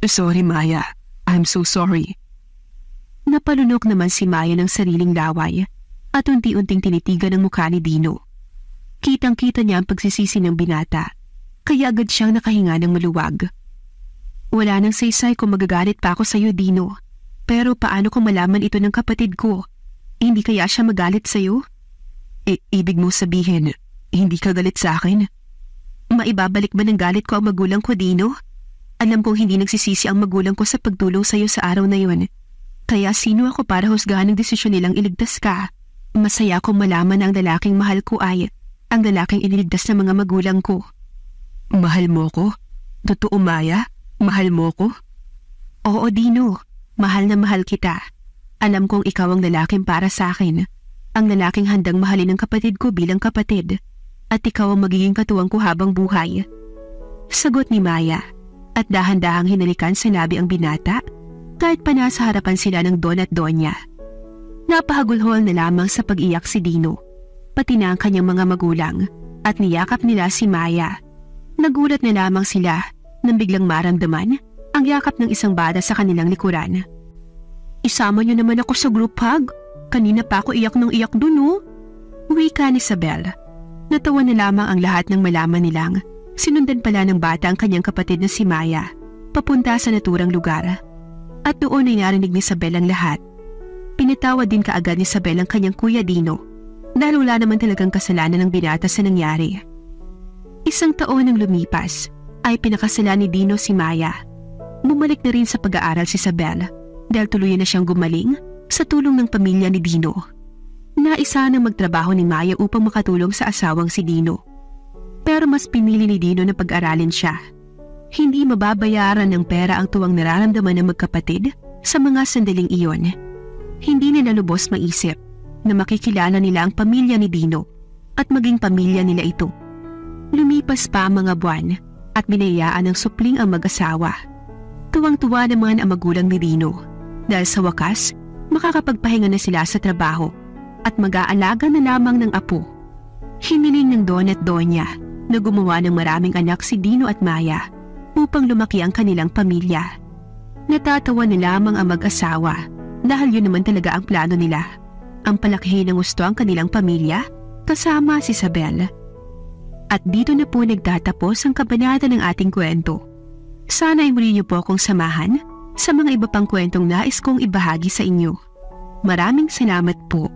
Sorry, Maya. I'm so sorry. Napalunok naman si Maya ng sariling laway at unti-unting tinitigan ang mukha ni Dino. Kitang-kita niya ang pagsisisi ng binata, kaya agad siyang nakahinga ng maluwag. Wala nang saysay kung magagalit pa ako sa iyo, Dino. Pero paano kung malaman ito ng kapatid ko? Hindi kaya siya magalit sa iyo? Ibig mo sabihin, hindi ka galit sa akin? Maibabalik ba ng galit ko ang magulang ko, Dino? Alam kong hindi nagsisisi ang magulang ko sa pagtulong sa iyo sa araw na yon. Kaya sino ako para husgahan ang desisyon nilang iligtas ka? Masaya akong malaman na ang lalaking mahal ko ay ang lalaking iniligtas ng mga magulang ko. Mahal mo ko? Totoo, Maya? Mahal mo ko? Oo, Dino. Mahal na mahal kita. Alam kong ikaw ang lalaking para sa akin. Ang lalaking handang mahalin ng kapatid ko bilang kapatid. At ikaw ang magiging katuwang ko habang buhay. Sagot ni Maya. At dahan-dahang hinalikan sa labi ang binata kahit pa nasa harapan sila ng Don at Donya. Napahagulhol na lamang sa pag-iyak si Dino, pati na ang kanyang mga magulang, at niyakap nila si Maya. Nagulat na lamang sila nang biglang maramdaman ang yakap ng isang bata sa kanilang likuran. Isama niyo naman ako sa group hug. Kanina pa ako iyak ng iyak dun oh. Wika ni Isabel. Natawa na lamang ang lahat ng malaman nilang sinundan pala ng bata ang kanyang kapatid na si Maya papunta sa naturang lugar. At doon ay narinig ni Isabel ang lahat. Pinatawa din kaagad ni Isabel ang kanyang kuya Dino dahil wala naman talagang kasalanan ng binata sa nangyari. 1 taon nang lumipas ay pinakasalan ni Dino si Maya. Bumalik na rin sa pag-aaral si Isabel dahil tuluyan na siyang gumaling sa tulong ng pamilya ni Dino. Naisa nang magtrabaho ni Maya upang makatulong sa asawang si Dino. Pero mas pinili ni Dino na pag-aralin siya. Hindi mababayaran ng pera ang tuwang nararamdaman ng magkapatid sa mga sandaling iyon. Hindi nila lubos maisip na makikilala nila ang pamilya ni Dino at maging pamilya nila ito. Lumipas pa ang mga buwan at binayaan ng supling ang mag-asawa. Tuwang-tuwa naman ang magulang ni Dino dahil sa wakas makakapagpahinga na sila sa trabaho at mag-aalaga na lamang ng apo. Hiniling ng Don at Donya na gumawa ng maraming anak si Dino at Maya upang lumaki ang kanilang pamilya. Natatawa na lamang ang mag-asawa dahil yun naman talaga ang plano nila. Ang palakihin ng gusto ang kanilang pamilya kasama si Isabel. At dito na po nagtatapos ang kabanata ng ating kwento. Sana ay muli niyo po akong samahan sa mga iba pang kwentong nais kong ibahagi sa inyo. Maraming salamat po.